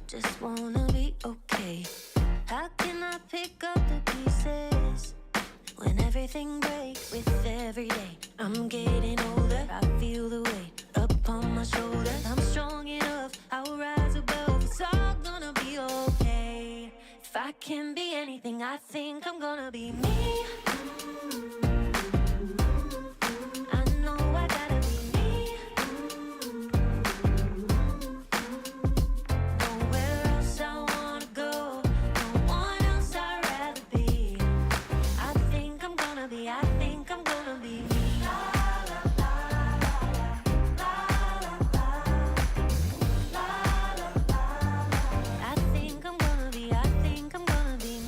just wanna be okay. How can I pick up the pieces when everything breaks with every day? I'm getting older, I feel the weight upon my shoulders. I'm strong enough, I'll rise above. It's all gonna be okay. If I can be anything, I think I'm gonna be me. I know I gotta be me. Nowhere else I wanna go, no one else I'd rather be. I think I'm gonna be me. I think I'm gonna be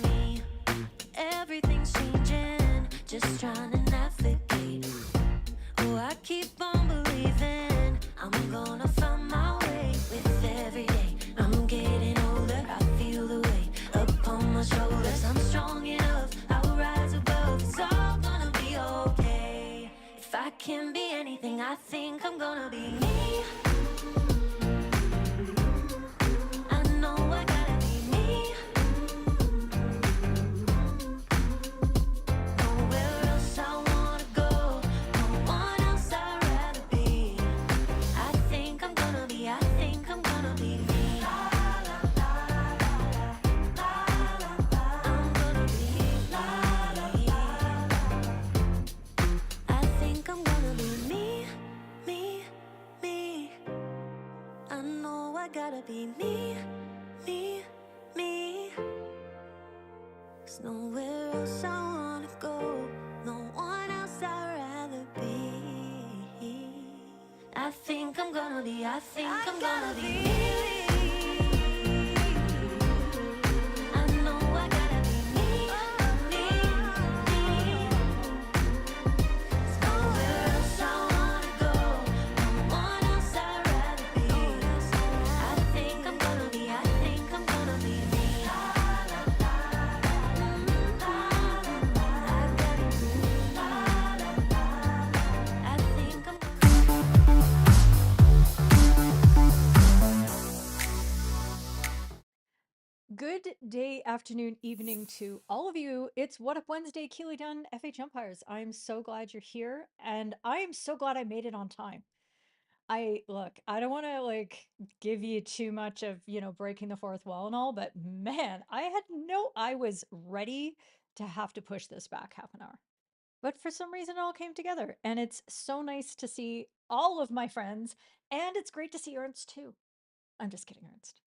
me. Everything's changing, just trying to navigate. Oh, I keep on believing I'm gonna find my way with every day. I'm getting older, I feel the weight upon my shoulders. I'm strong enough, I'll rise above. It's all gonna be okay. If I can be anything, I think I'm gonna be me. I know I gotta be me. Nowhere else I wanna go, no one else I'd rather be. I think I'm gonna be me. I'm gonna be me. I think I'm gonna be me, me, me. I know I gotta be me, me, me. There's nowhere else I wanna go, no one else I'd rather be. I think I'm gonna be me. I know I gotta be me, me, me. There's nowhere else I wanna go, no one else I'd rather be. I think I'm gonna be me. I think I'm Good day, afternoon, evening to all of you. It's What Up Wednesday, Keely Dunn, FHumpires. I'm so glad you're here, and I am so glad I made it on time. I don't want to give you too much of, breaking the fourth wall and all, but man, I was ready to have to push this back half an hour. But for some reason, it all came together, and it's so nice to see all of my friends, and it's great to see Ernst too. I'm just kidding, Ernst.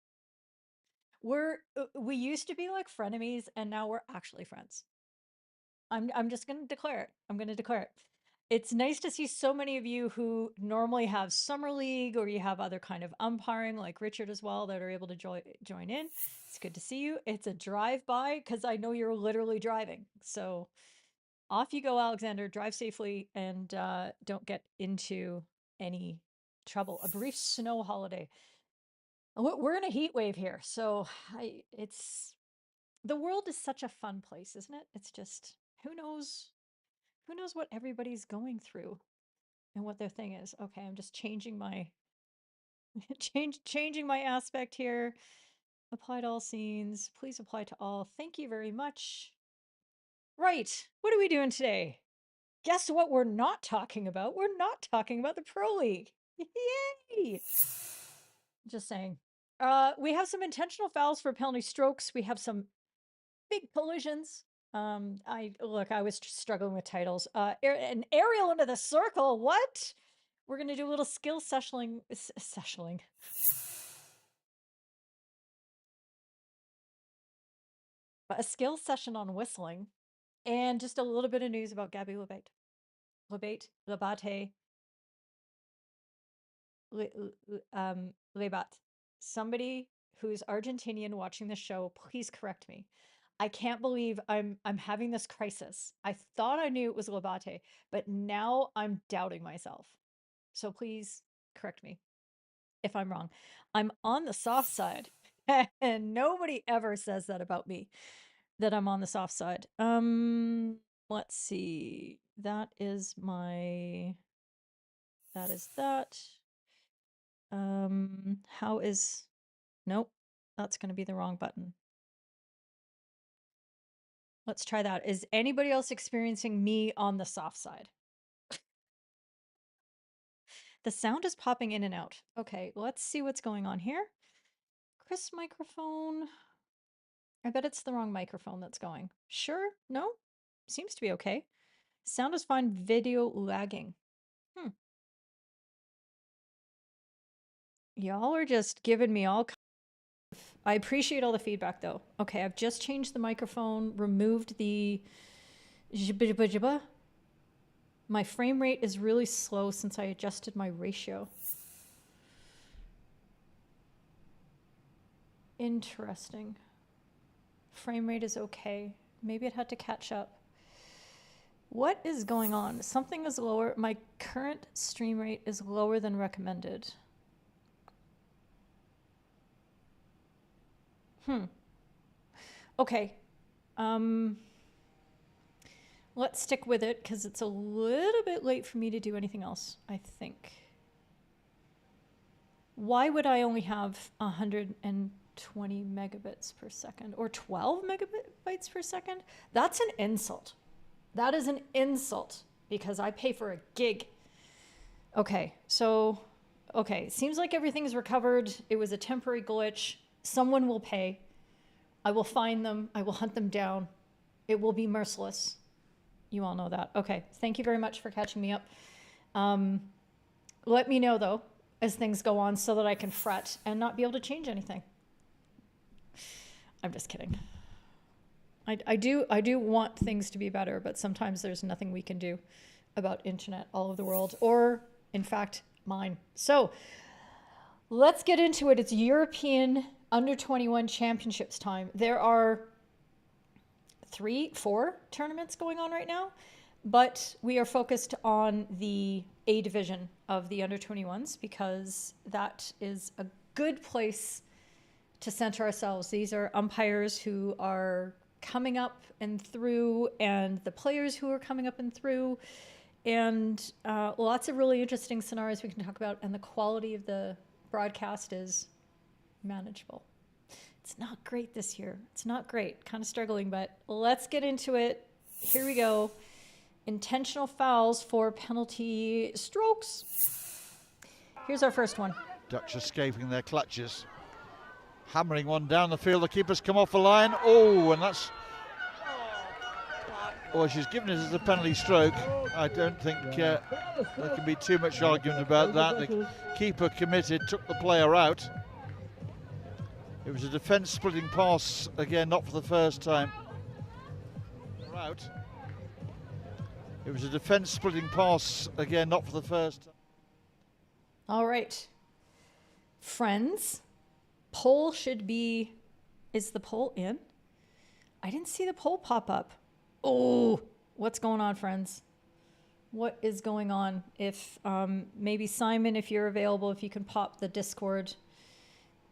We used to be like frenemies, and now we're actually friends. I'm just going to declare it. I'm going to declare it. It's nice to see so many of you who normally have summer league, or you have other kind of umpiring like Richard as well, that are able to join in. It's good to see you. It's a drive-by because I know you're literally driving. So off you go, Alexander. Drive safely, and don't get into any trouble. A brief snow holiday. We're in a heat wave here, so the world is such a fun place, isn't it? It's just, who knows what everybody's going through and what their thing is. Okay, I'm just changing my changing my aspect here. Apply to all scenes. Please apply to all. Thank you very much. Right, what are we doing today? Guess what we're not talking about? We're not talking about the Pro League. Yay! Just saying. We have some intentional fouls for penalty strokes. We have some big collisions. I was struggling with titles. An aerial into the circle. What? We're gonna do a little skill sessioning. A skill session on whistling, and just a little bit of news about Gabby Labate. Labate. Somebody who's Argentinian watching the show, please correct me. I can't believe I'm having this crisis. I thought I knew it was Labate, but now I'm doubting myself. So please correct me if I'm wrong. I'm on the soft side, and nobody ever says that about me, that I'm on the soft side. Let's see. That is that. How is, nope. That's going to be the wrong button. Let's try that. Is anybody else experiencing me on the soft side? The sound is popping in and out. Okay, let's see what's going on here. Chris microphone. I bet it's the wrong microphone that's going. Sure? No? Seems to be okay. Sound is fine. Video lagging. Y'all are just giving me all. I appreciate all the feedback though. Okay, I've just changed the microphone, removed the my frame rate is really slow since I adjusted my ratio. Interesting. Frame rate is okay. Maybe it had to catch up. What is going on? Something is lower. My current stream rate is lower than recommended. Okay. Let's stick with it because it's a little bit late for me to do anything else, I think. Why would I only have 120 megabits per second or 12 megabytes per second? That's an insult. That is an insult because I pay for a gig. Okay, so, okay, seems like everything's recovered. It was a temporary glitch. Someone will pay. I will find them. I will hunt them down. It will be merciless. You all know that. Okay, thank you very much for catching me up. Let me know, though, as things go on so that I can fret and not be able to change anything. I'm just kidding. I do want things to be better, but sometimes there's nothing we can do about internet all over the world, or, in fact, mine. So, let's get into it. It's European Under-21 Championships time. There are 3-4 tournaments going on right now, but we are focused on the A division of the Under-21s because that is a good place to center ourselves. These are umpires who are coming up and through, and the players who are coming up and through, and lots of really interesting scenarios we can talk about, and the quality of the broadcast is manageable. It's not great this year. It's not great. Kind of struggling, but let's get into it. Here we go. Intentional fouls for penalty strokes. Here's our first one. Dutch escaping their clutches. Hammering one down the field. The keeper's come off the line. Oh, and that's... Well, she's given it as a penalty stroke. I don't think there can be too much argument about that. The keeper committed, took the player out. It was a defence splitting pass, again, not for the first time. Out. It was a defence splitting pass, again, not for the first time. All right. Friends, poll should be... Is the poll in? I didn't see the poll pop up. Oh, what's going on, friends? What is going on? If maybe Simon, if you're available, if you can pop the Discord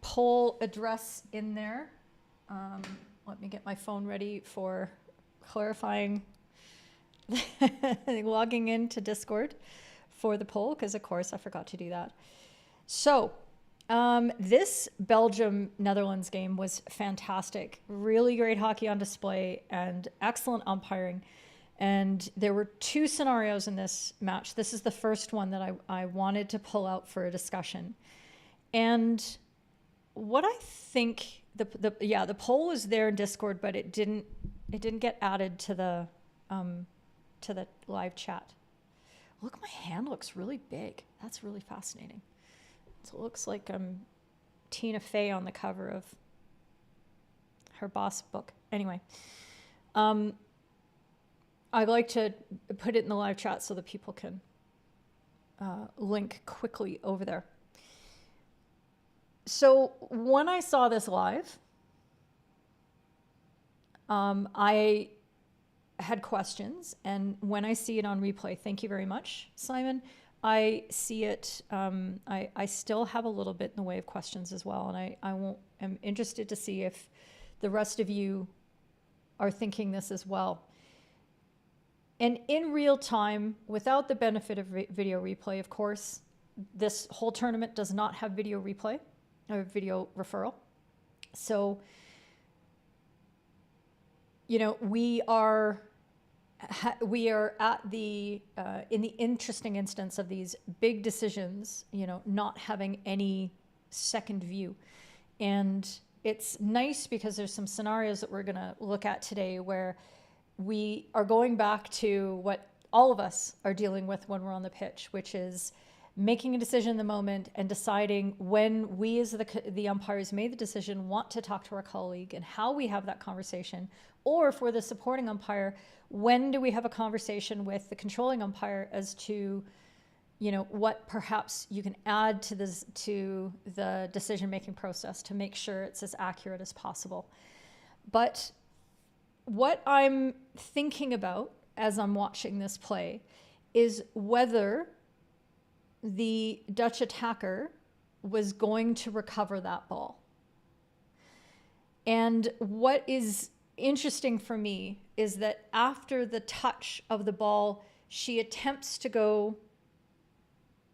poll address in there. Let me get my phone ready for clarifying, logging into Discord for the poll, because of course I forgot to do that. So this Belgium-Netherlands game was fantastic. Really great hockey on display and excellent umpiring. And there were two scenarios in this match. This is the first one that I wanted to pull out for a discussion. And what I think the poll was there in Discord, but it didn't get added to the live chat. Look, my hand looks really big. That's really fascinating. So it looks like Tina Fey on the cover of her boss book. Anyway, I'd like to put it in the live chat so that people can link quickly over there. So when I saw this live, I had questions, and when I see it on replay, thank you very much, Simon. I see it. I still have a little bit in the way of questions as well, and I'm interested to see if the rest of you are thinking this as well. And in real time, without the benefit of video replay, of course, this whole tournament does not have video replay or video referral. So, you know, we are at the in the interesting instance of these big decisions, you know, not having any second view. And it's nice because there's some scenarios that we're going to look at today where we are going back to what all of us are dealing with when we're on the pitch, which is making a decision in the moment and deciding when we as the umpires made the decision want to talk to our colleague and how we have that conversation, or if we're the supporting umpire, when do we have a conversation with the controlling umpire as to, you know, what perhaps you can add to this, to the decision-making process to make sure it's as accurate as possible. But what I'm thinking about as I'm watching this play is whether the Dutch attacker was going to recover that ball. And what is interesting for me is that after the touch of the ball, she attempts to go,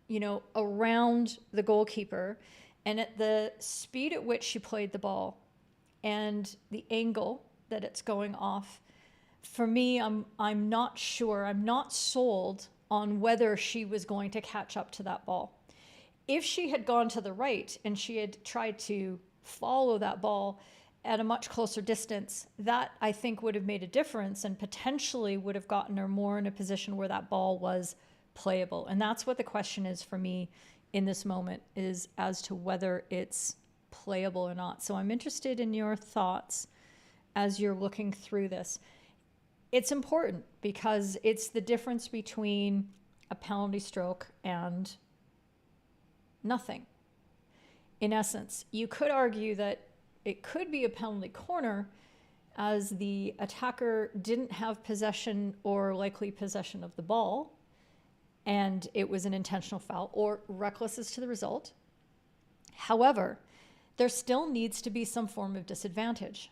you know, around the goalkeeper, and at the speed at which she played the ball and the angle that it's going off, for me, I'm not sure, I'm not sold on whether she was going to catch up to that ball. If she had gone to the right and she had tried to follow that ball at a much closer distance, that I think would have made a difference and potentially would have gotten her more in a position where that ball was playable. And that's what the question is for me in this moment, is as to whether it's playable or not. So I'm interested in your thoughts as you're looking through this. It's important because it's the difference between a penalty stroke and nothing. In essence, you could argue that it could be a penalty corner as the attacker didn't have possession or likely possession of the ball, and it was an intentional foul or reckless as to the result. However, there still needs to be some form of disadvantage.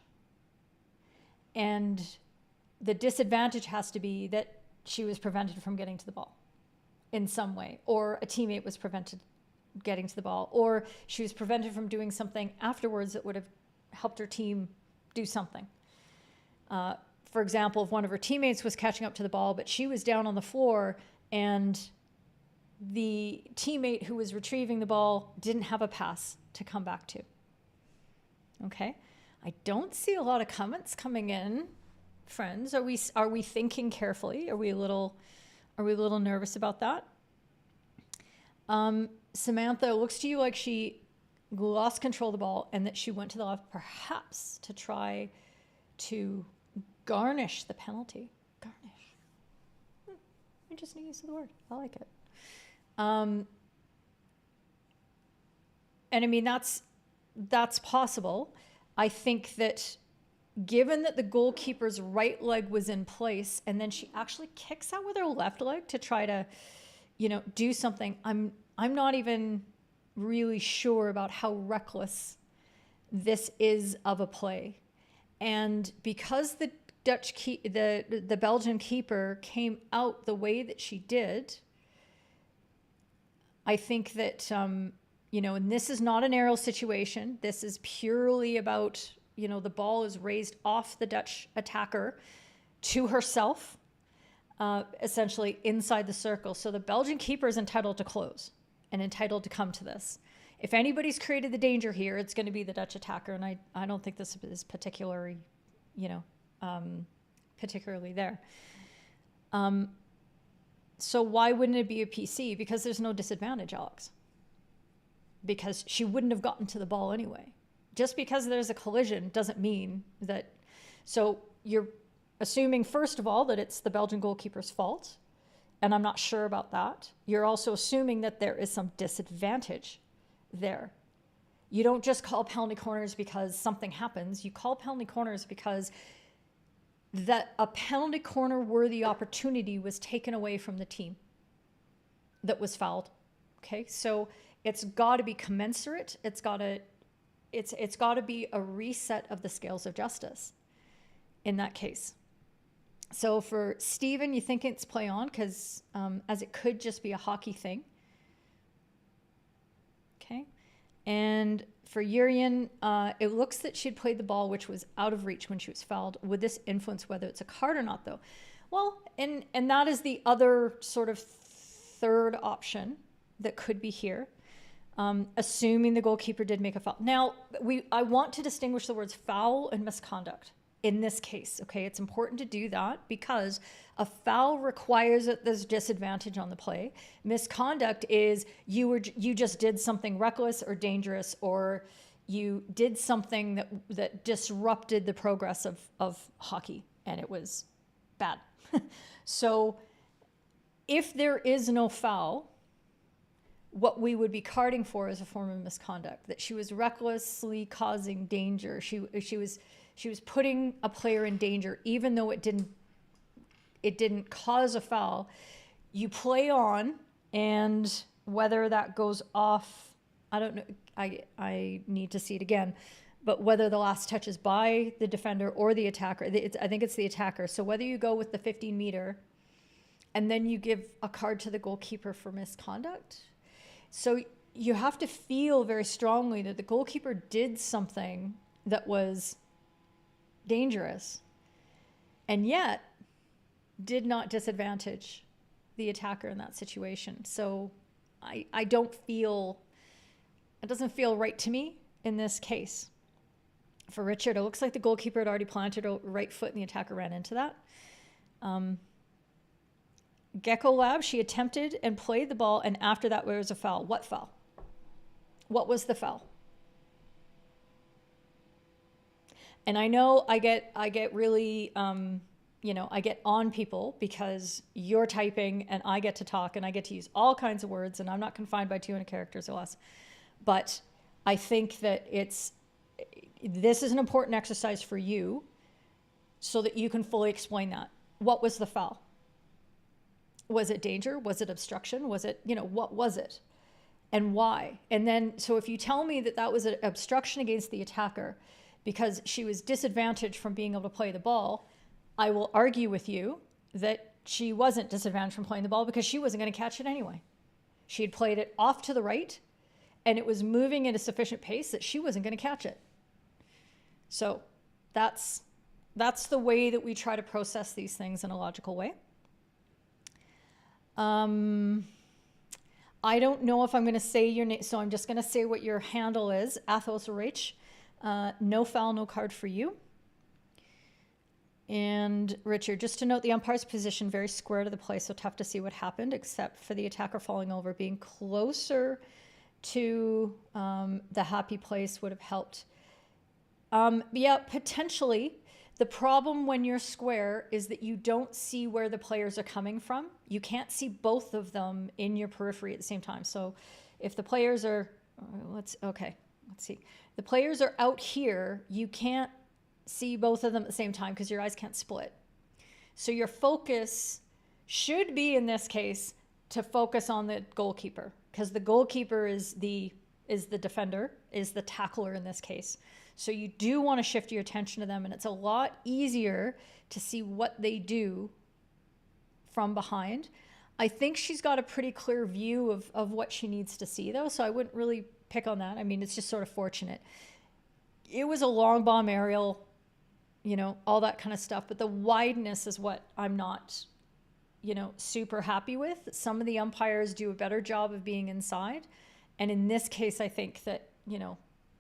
And the disadvantage has to be that she was prevented from getting to the ball in some way, or a teammate was prevented getting to the ball, or she was prevented from doing something afterwards that would have helped her team do something. For example, if one of her teammates was catching up to the ball, but she was down on the floor and the teammate who was retrieving the ball didn't have a pass to come back to. Okay. I don't see a lot of comments coming in, friends. Are we thinking carefully? Are we a little nervous about that? Samantha, it looks to you like she lost control of the ball and that she went to the left, perhaps to try to garnish the penalty. Garnish. Interesting use of the word. I like it. And I mean, that's possible. I think that given that the goalkeeper's right leg was in place and then she actually kicks out with her left leg to try to, you know, do something, I'm not even really sure about how reckless this is of a play. And because the the Belgian keeper came out the way that she did, I think that, you know, and this is not an aerial situation. This is purely about, you know, the ball is raised off the Dutch attacker to herself, essentially inside the circle. So the Belgian keeper is entitled to close and entitled to come to this. If anybody's created the danger here, it's going to be the Dutch attacker. And I don't think this is particularly, you know, particularly there. So why wouldn't it be a PC? Because there's no disadvantage, Alex. Because she wouldn't have gotten to the ball anyway. Just because there's a collision doesn't mean that. So you're assuming, first of all, that it's the Belgian goalkeeper's fault. And I'm not sure about that. You're also assuming that there is some disadvantage there. You don't just call penalty corners because something happens. You call penalty corners because that a penalty corner worthy opportunity was taken away from the team that was fouled. Okay, so it's got to be commensurate. It's got to be a reset of the scales of justice in that case. So for Stephen, you think it's play on because as it could just be a hockey thing. Okay, and For Urian, it looks that she'd played the ball, which was out of reach when she was fouled. Would this influence whether it's a card or not, though? Well, and that is the other sort of third option that could be here, assuming the goalkeeper did make a foul. Now, I want to distinguish the words foul and misconduct in this case, okay? It's important to do that because a foul requires that there's disadvantage on the play. Misconduct is you just did something reckless or dangerous, or you did something that disrupted the progress of hockey, and it was bad. So if there is no foul, what we would be carding for is a form of misconduct, that she was recklessly causing danger. She was putting a player in danger, even though it didn't cause a foul. You play on, and whether that goes off, I don't know, I need to see it again, but whether the last touch is by the defender or the attacker, I think it's the attacker. So whether you go with the 15-meter and then you give a card to the goalkeeper for misconduct. So you have to feel very strongly that the goalkeeper did something that was dangerous and yet did not disadvantage the attacker in that situation. So I don't feel, it doesn't feel right to me in this case. For Richard, it looks like the goalkeeper had already planted a right foot and the attacker ran into that. Gecko Lab, she attempted and played the ball, and after that there was a foul. What foul? What was the foul? And I know I get really, I get on people because you're typing and I get to talk and I get to use all kinds of words, and I'm not confined by 200 characters or less. But I think that this is an important exercise for you so that you can fully explain that. What was the foul? Was it danger? Was it obstruction? Was it, what was it? And why? And then, so if you tell me that was an obstruction against the attacker because she was disadvantaged from being able to play the ball, I will argue with you that she wasn't disadvantaged from playing the ball because she wasn't going to catch it anyway. She had played it off to the right, and it was moving at a sufficient pace that she wasn't going to catch it. So that's the way that we try to process these things in a logical way. I don't know if I'm going to say your name, so I'm just going to say what your handle is. Athos Rach. No foul, no card for you. And Richard, just to note, the umpire's position very square to the play, so tough to see what happened, except for the attacker falling over. Being closer to the happy place would have helped. Yeah, potentially. The problem when you're square is that you don't see where the players are coming from. You can't see both of them in your periphery at the same time. So if the players are, let's see. The players are out here, you can't see both of them at the same time because your eyes can't split. So your focus should be, in this case, to focus on the goalkeeper, because the goalkeeper is the defender, is the tackler in this case. So you do want to shift your attention to them, and it's a lot easier to see what they do from behind. I think she's got a pretty clear view of what she needs to see, though, so I wouldn't really pick on that. I mean, it's just sort of fortunate. It was a long bomb aerial, all that kind of stuff, but the wideness is what I'm not, super happy with. Some of the umpires do a better job of being inside, and in this case, I think that,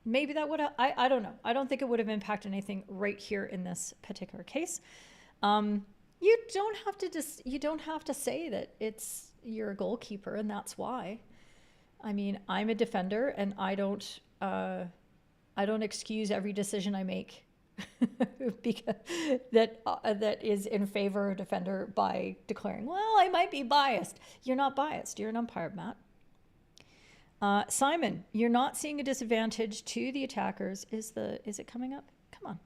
maybe that would have, I don't know. I don't think it would have impacted anything right here in this particular case. You don't have to say that you're a goalkeeper and that's why. I mean, I'm a defender and I don't excuse every decision I make because that is in favor of a defender by declaring, well, I might be biased. You're not biased. You're an umpire, Matt. Simon, you're not seeing a disadvantage to the attackers. Is it coming up? Come on.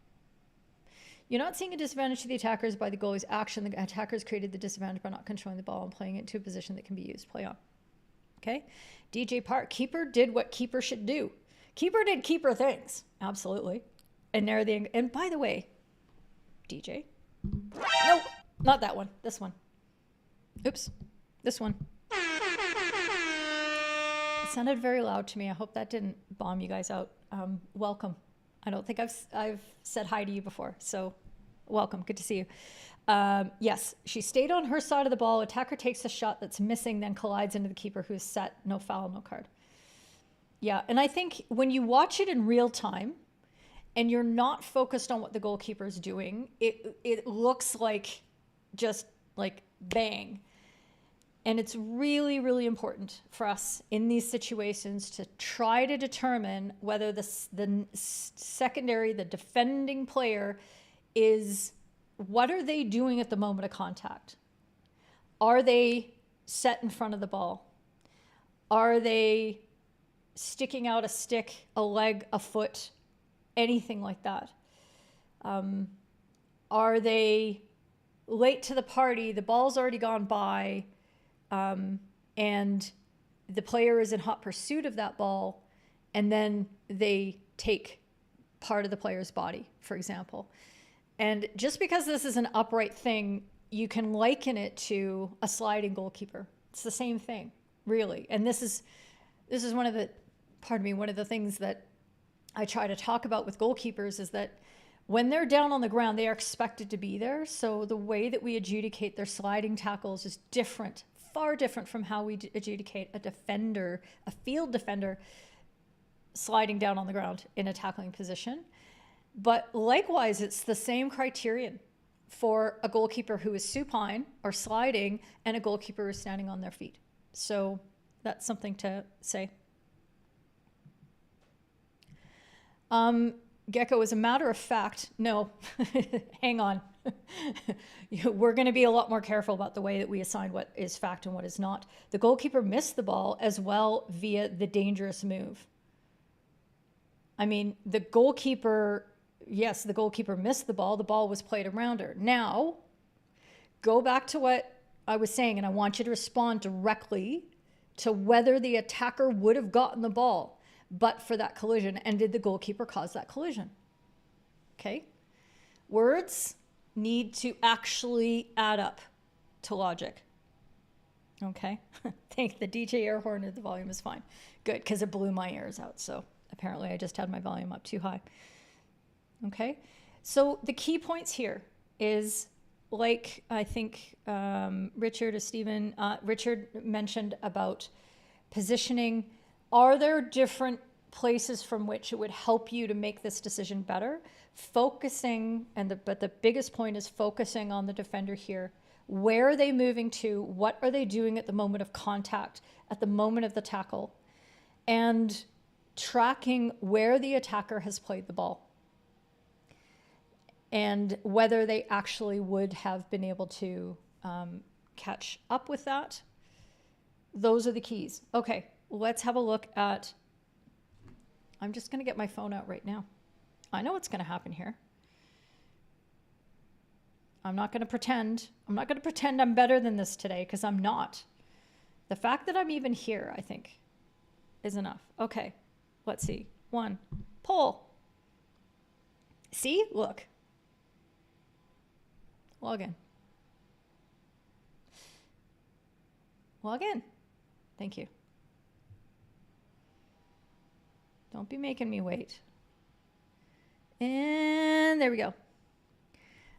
You're not seeing a disadvantage to the attackers by the goalie's action. The attackers created the disadvantage by not controlling the ball and playing it to a position that can be used. Play on. Okay. DJ Park, keeper did what keeper should do. Keeper did keeper things. Absolutely. And by the way, DJ. No, not that one. This one. Oops. This one. It sounded very loud to me. I hope that didn't bomb you guys out. welcome. I don't think I've said hi to you before, so welcome. Good to see you. Yes, she stayed on her side of the ball. Attacker takes a shot that's missing, then collides into the keeper who's set. No foul, no card. Yeah, and I think when you watch it in real time and you're not focused on what the goalkeeper is doing, it looks like just like bang. And it's really, really important for us in these situations to try to determine whether the secondary, the defending player is, what are they doing at the moment of contact? Are they set in front of the ball? Are they sticking out a stick, a leg, a foot, anything like that? Are they late to the party? The ball's already gone by, and the player is in hot pursuit of that ball, and then they take part of the player's body, for example. And just because this is an upright thing, you can liken it to a sliding goalkeeper. It's the same thing, really. And this is one of the things that I try to talk about with goalkeepers is that when they're down on the ground, they are expected to be there. So the way that we adjudicate their sliding tackles is different, far different from how we adjudicate a defender, a field defender, sliding down on the ground in a tackling position. But likewise, it's the same criterion for a goalkeeper who is supine or sliding and a goalkeeper who is standing on their feet. So that's something to say. Gecko, as a matter of fact, no, hang on. We're going to be a lot more careful about the way that we assign what is fact and what is not. The goalkeeper missed the ball as well via the dangerous move. I mean, the goalkeeper, yes, the goalkeeper missed the ball. The ball was played around her. Now, go back to what I was saying, and I want you to respond directly to whether the attacker would have gotten the ball but for that collision, and did the goalkeeper cause that collision? Okay? Words need to actually add up to logic. Okay? Think the DJ air horn at the volume is fine. Good, because it blew my ears out, so apparently I just had my volume up too high. Okay? So the key points here is, like I think Richard or Stephen, Richard mentioned about positioning. Are there different places from which it would help you to make this decision better? Focusing, but the biggest point is focusing on the defender here. Where are they moving to? What are they doing at the moment of contact, at the moment of the tackle? And tracking where the attacker has played the ball. And whether they actually would have been able to catch up with that. Those are the keys. Okay. Let's have a look at, I'm just going to get my phone out right now. I know what's going to happen here. I'm not going to pretend I'm better than this today, because I'm not. The fact that I'm even here, I think, is enough. Okay, let's see. 1, poll. See, look. Log in. Log in. Thank you. Don't be making me wait. And there we go.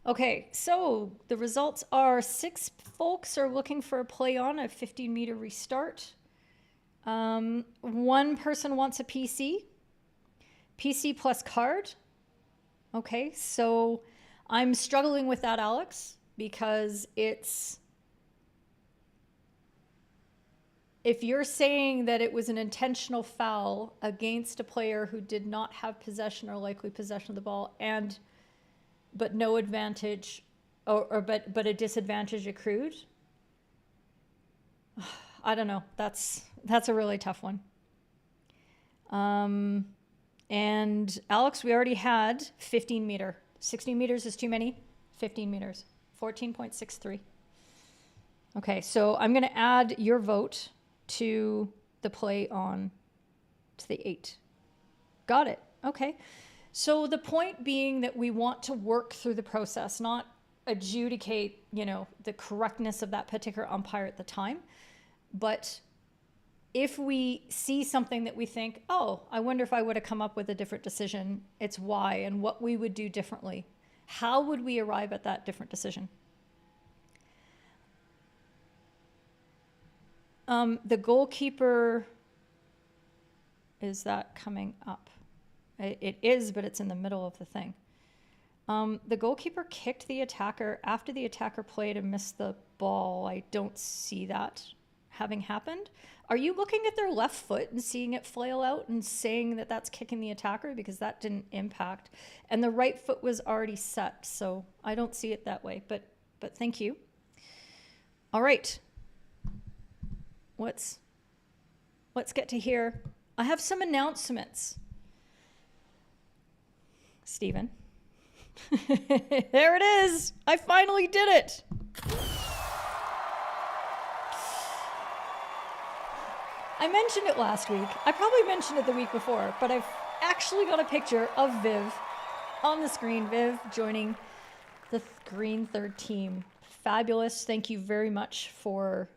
Okay, so the results are 6 folks are looking for a play on a 15-meter restart. 1 person wants a PC. PC plus card. Okay, so I'm struggling with that, Alex, because it's... If you're saying that it was an intentional foul against a player who did not have possession or likely possession of the ball, but no advantage, but a disadvantage accrued, I don't know. That's a really tough one. And Alex, we already had 15 meter. 16 meters is too many. 15 meters. 14.63. Okay, so I'm going to add your vote to the play on to the 8. Got it. Okay. So the point being that we want to work through the process, not adjudicate, the correctness of that particular umpire at the time, but if we see something that we think, oh, I wonder if I would have come up with a different decision, it's why and what we would do differently. How would we arrive at that different decision? The goalkeeper, is that coming up? It is, but it's in the middle of the thing. The goalkeeper kicked the attacker after the attacker played and missed the ball. I don't see that having happened. Are you looking at their left foot and seeing it flail out and saying that that's kicking the attacker? Because that didn't impact. And the right foot was already set, so I don't see it that way, but thank you. All right. Let's get to here. I have some announcements. Stephen. There it is. I finally did it. I mentioned it last week. I probably mentioned it the week before, but I've actually got a picture of Viv on the screen. Viv joining the green third team. Fabulous. Thank you very much for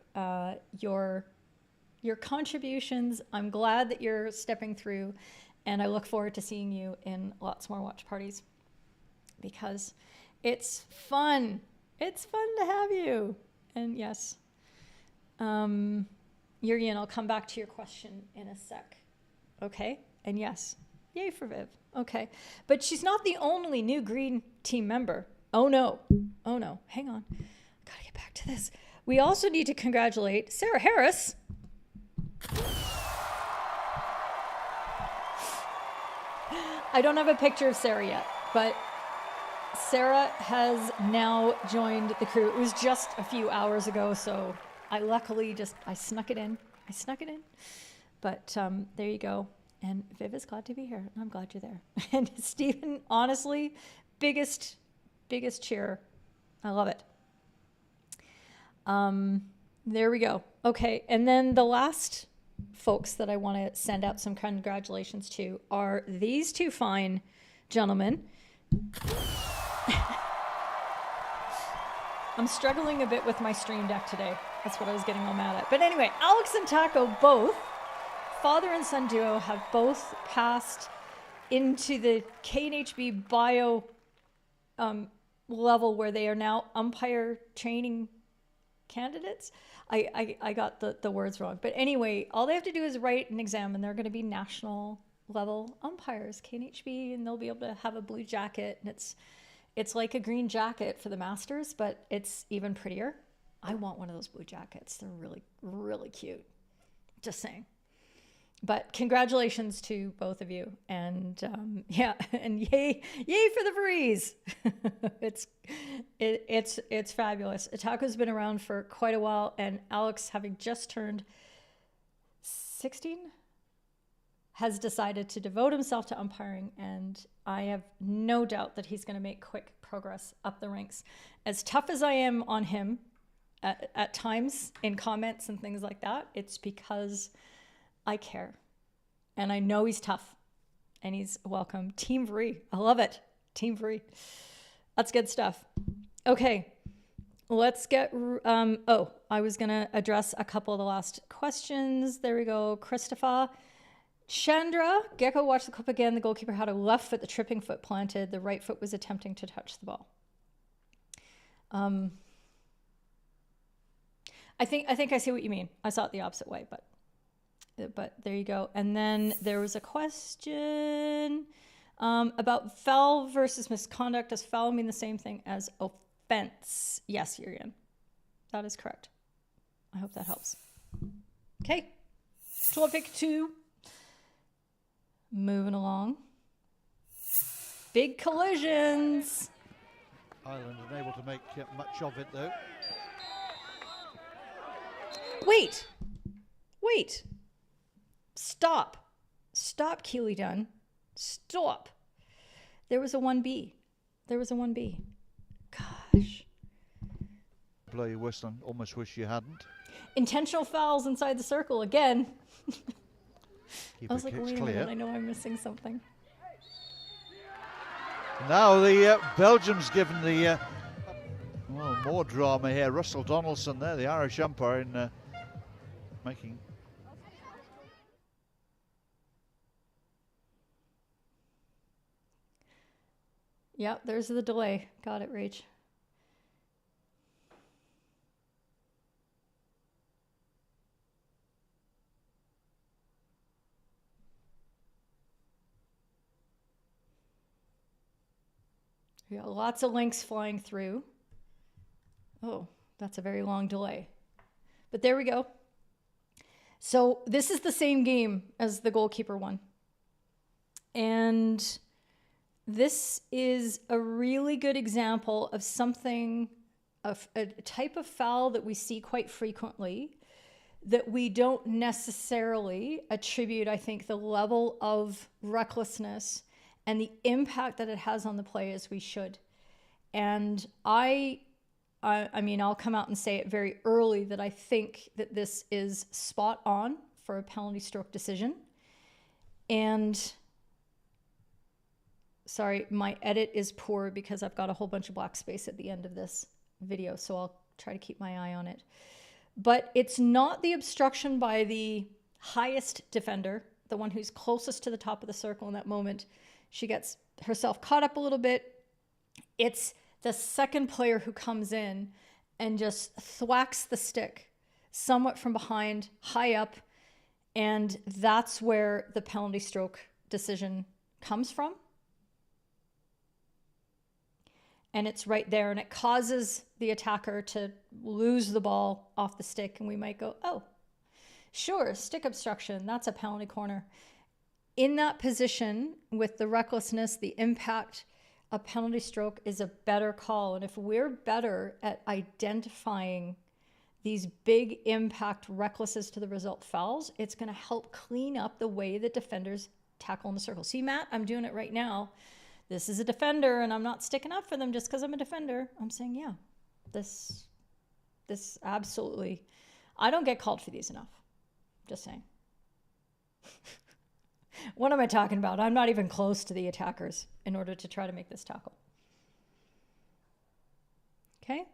your contributions. I'm glad that you're stepping through, and I look forward to seeing you in lots more watch parties because it's fun. It's fun to have you. And yes, Jurgen, I'll come back to your question in a sec. Okay, and yes, yay for Viv. Okay, but she's not the only new green team member. Oh no, hang on. Gotta get back to this. We also need to congratulate Sarah Harris. I don't have a picture of Sarah yet, but Sarah has now joined the crew. It was just a few hours ago, so I luckily I snuck it in. But there you go. And Viv is glad to be here, and I'm glad you're there. And Stephen, honestly, biggest cheer. I love it. There we go. Okay, and then the last folks that I want to send out some congratulations to are these two fine gentlemen. I'm struggling a bit with my stream deck today. That's what I was getting all mad at. But anyway, Alex and Taco, both, father and son duo, have both passed into the KNHB bio level where they are now umpire training candidates. I got the words wrong. But anyway, all they have to do is write an exam, and they're going to be national level umpires, KNHB, and they'll be able to have a blue jacket. And it's like a green jacket for the Masters, but it's even prettier. I want one of those blue jackets. They're really, really cute. Just saying. But congratulations to both of you. And yeah, and yay for the breeze. It's fabulous. Taco's been around for quite a while, and Alex, having just turned 16, has decided to devote himself to umpiring, and I have no doubt that he's going to make quick progress up the ranks. As tough as I am on him at times in comments and things like that, it's because I care. And I know he's tough, and he's welcome. Team Vree. I love it. Team Vree. That's good stuff. Okay. Let's get, I was going to address a couple of the last questions. There we go. Christopher. Chandra, Gecko watched the clip again. The goalkeeper had a left foot, the tripping foot planted. The right foot was attempting to touch the ball. I think I see what you mean. I saw it the opposite way, but there you go. And then there was a question about foul versus misconduct. Does foul mean the same thing as offense? Yes, Jurgen. That is correct. I hope that helps. Okay. Topic 2. Moving along. Big collisions. Ireland unable to make much of it, though. Wait. Stop, Keely Dunn. Stop. There was a 1B. Gosh. Blow your whistle and almost wish you hadn't. Intentional fouls inside the circle again. I was like, wait a clear. minute, I know I'm missing something. Now the Belgium's given the more drama here. Russell Donaldson there, the Irish umpire, in making Yep, there's the delay. Got it, Rach. We got lots of links flying through. Oh, that's a very long delay. But there we go. So this is the same game as the goalkeeper one. And this is a really good example of something, of a type of foul that we see quite frequently that we don't necessarily attribute, I think, the level of recklessness and the impact that it has on the play as we should. And I mean, I'll come out and say it very early that I think that this is spot on for a penalty stroke decision. And sorry, my edit is poor because I've got a whole bunch of black space at the end of this video, so I'll try to keep my eye on it. But it's not the obstruction by the highest defender, the one who's closest to the top of the circle in that moment. She gets herself caught up a little bit. It's the second player who comes in and just thwacks the stick somewhat from behind, high up, and that's where the penalty stroke decision comes from. And it's right there, and it causes the attacker to lose the ball off the stick, and we might go, oh, sure, stick obstruction, that's a penalty corner. In that position, with the recklessness, the impact, a penalty stroke is a better call. And if we're better at identifying these big impact, recklessness to the result fouls, it's going to help clean up the way that defenders tackle in the circle. See, Matt, I'm doing it right now. This is a defender, and I'm not sticking up for them just because I'm a defender. I'm saying, yeah, this absolutely, I don't get called for these enough. Just saying. What am I talking about? I'm not even close to the attackers in order to try to make this tackle. Okay.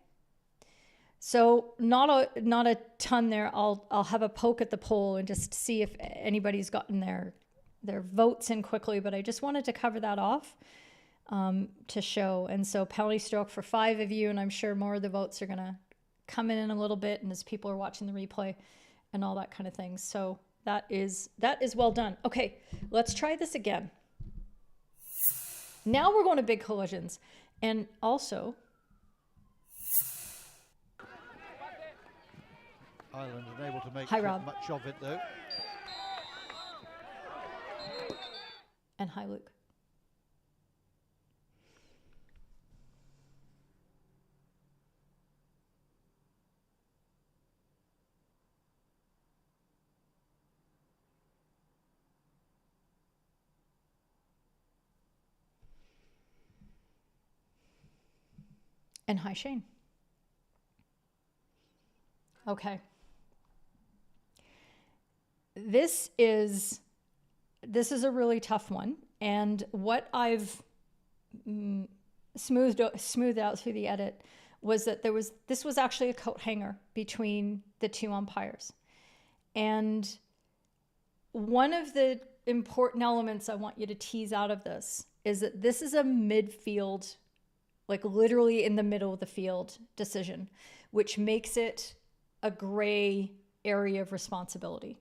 So not a ton there. I'll have a poke at the poll and just see if anybody's gotten their votes in quickly, but I just wanted to cover that off to show. And so penalty stroke for 5 of you, and I'm sure more of the votes are going to come in a little bit, and as people are watching the replay and all that kind of thing. So that is well done. Okay, let's try this again. Now we're going to big collisions. And also, Ireland unable to make hi, Rob. much of it, though. And hi, Luke. And hi, Shane. Okay. This is a really tough one. And what I've smoothed out through the edit was that this was actually a coat hanger between the two umpires. And one of the important elements I want you to tease out of this is that this is a midfield, like literally in the middle of the field decision, which makes it a gray area of responsibility.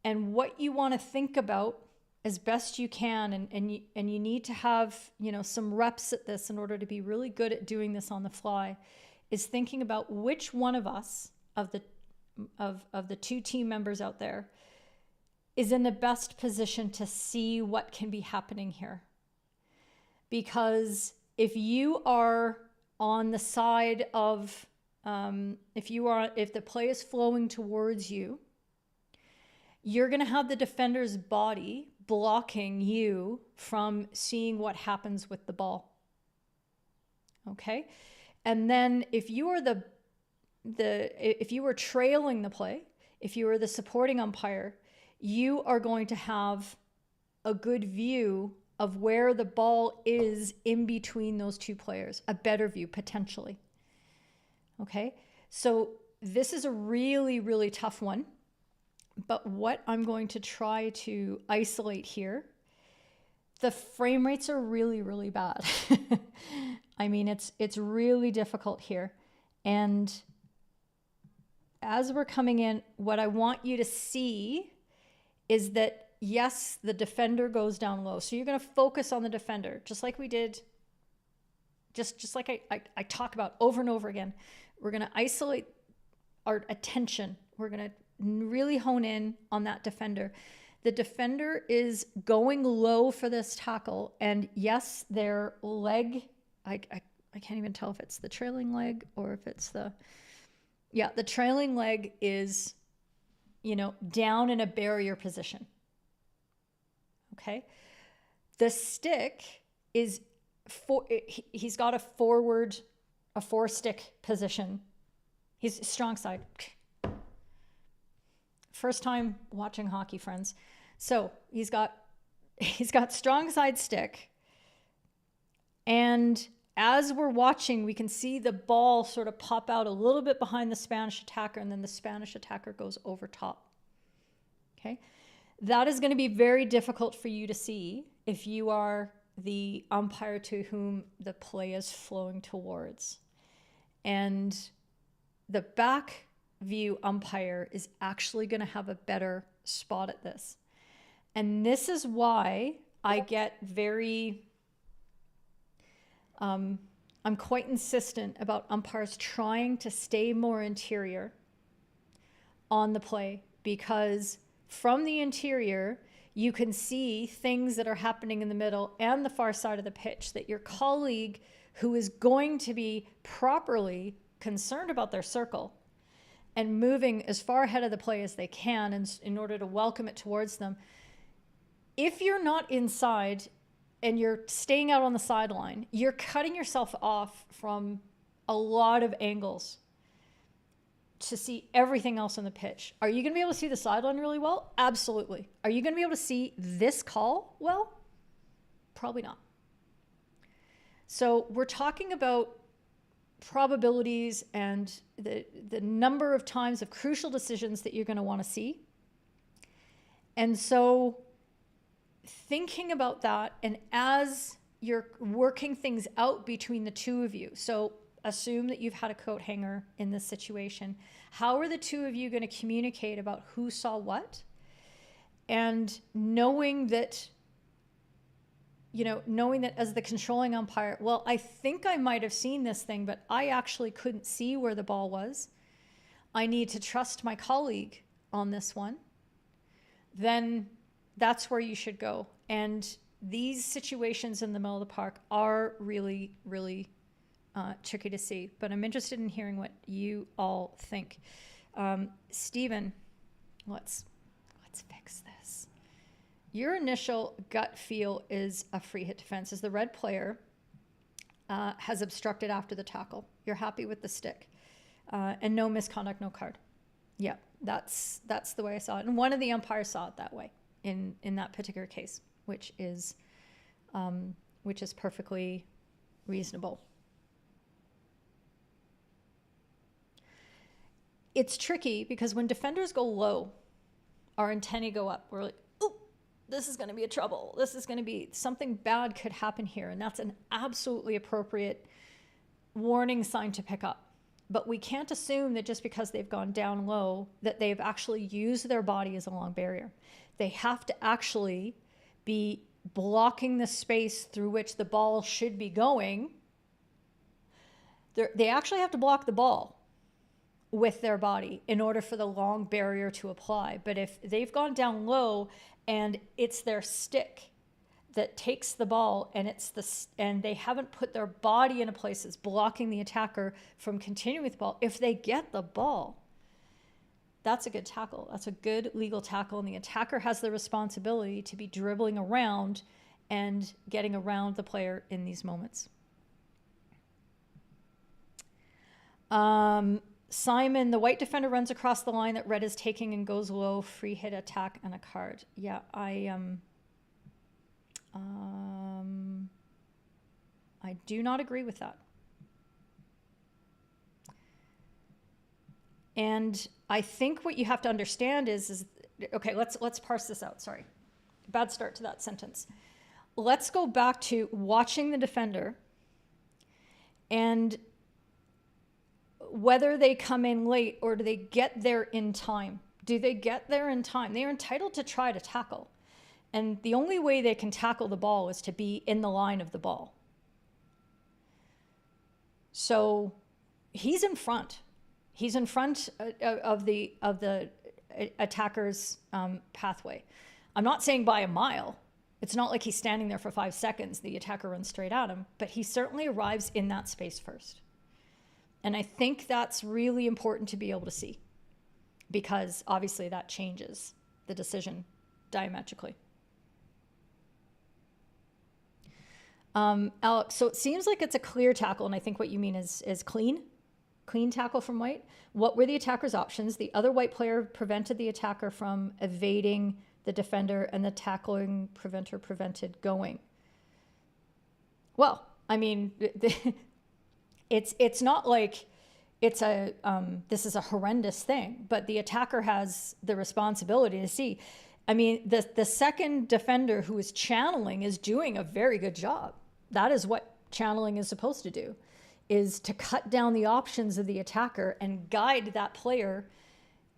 And what you want to think about as best you can, and you need to have, some reps at this in order to be really good at doing this on the fly, is thinking about which one of us, of the two team members out there, is in the best position to see what can be happening here. Because if you are on the side of, if the play is flowing towards you, you're going to have the defender's body blocking you from seeing what happens with the ball. Okay? And then if you are if you are trailing the play, if you are the supporting umpire, you are going to have a good view of where the ball is in between those two players, a better view potentially. Okay? So this is a really, really tough one. But what I'm going to try to isolate here, the frame rates are really, really bad. I mean, it's really difficult here. And as we're coming in, what I want you to see is that, yes, the defender goes down low. So you're going to focus on the defender, just like we did, just like I talk about over and over again. We're going to isolate our attention. We're going to really hone in on that defender. The defender is going low for this tackle. And yes, their leg, I can't even tell if it's the trailing leg or if it's the trailing leg is, down in a barrier position. Okay. The stick is he's got a four stick position. He's strong side. First time watching hockey, friends. So he's got strong side stick. And as we're watching, we can see the ball sort of pop out a little bit behind the Spanish attacker, and then the Spanish attacker goes over top. Okay. That is going to be very difficult for you to see if you are the umpire to whom the play is flowing towards. And the back view umpire is actually going to have a better spot at this. And this is why I get very, I'm quite insistent about umpires trying to stay more interior on the play, because from the interior, you can see things that are happening in the middle and the far side of the pitch that your colleague, who is going to be properly concerned about their circle and moving as far ahead of the play as they can in order to welcome it towards them. If you're not inside and you're staying out on the sideline, you're cutting yourself off from a lot of angles to see everything else on the pitch. Are you going to be able to see the sideline really well? Absolutely. Are you going to be able to see this call well? Probably not. So we're talking about probabilities and the number of times of crucial decisions that you're going to want to see. And so thinking about that, and as you're working things out between the two of you, so assume that you've had a coat hanger in this situation. How are the two of you going to communicate about who saw what? And knowing that as the controlling umpire, well, I think I might have seen this thing, but I actually couldn't see where the ball was. I need to trust my colleague on this one. Then that's where you should go. And these situations in the middle of the park are really, really tricky to see, but I'm interested in hearing what you all think. Stephen, let's fix this. Your initial gut feel is a free hit defense, as the red player has obstructed after the tackle. You're happy with the stick, and no misconduct, no card. Yeah, that's the way I saw it, and one of the umpires saw it that way in that particular case, which is perfectly reasonable. It's tricky because when defenders go low, our antennae go up. We're like, oh, this is going to be a trouble. This is going to be something bad could happen here. And that's an absolutely appropriate warning sign to pick up. But we can't assume that just because they've gone down low that they've actually used their body as a long barrier. They have to actually be blocking the space through which the ball should be going. They actually have to block the ball with their body in order for the long barrier to apply. But if they've gone down low and it's their stick that takes the ball and they haven't put their body in a place that's blocking the attacker from continuing with the ball, if they get the ball, that's a good tackle. That's a good legal tackle. And the attacker has the responsibility to be dribbling around and getting around the player in these moments. Simon, the white defender runs across the line that red is taking and goes low, free hit, attack, and a card. Yeah, I do not agree with that. And I think what you have to understand is okay, let's parse this out. Sorry. Bad start to that sentence. let's go back to watching the defender and whether they come in late or do they get there in time. Do they get there in time? They are entitled to try to tackle. And the only way they can tackle the ball is to be in the line of the ball. So he's in front. He's in front of the attacker's pathway. I'm not saying by a mile. It's not like he's standing there for 5 seconds. The attacker runs straight at him, but he certainly arrives in that space first. And I think that's really important to be able to see, because obviously that changes the decision diametrically. Alex, so it seems like it's a clear tackle, and I think what you mean is clean tackle from white. What were the attacker's options? The other white player prevented the attacker from evading the defender, and the tackling preventer prevented going. Well, I mean, it's not like it's a this is a horrendous thing, but the attacker has the responsibility to see. I mean, the second defender who is channeling is doing a very good job. That is what channeling is supposed to do, is to cut down the options of the attacker and guide that player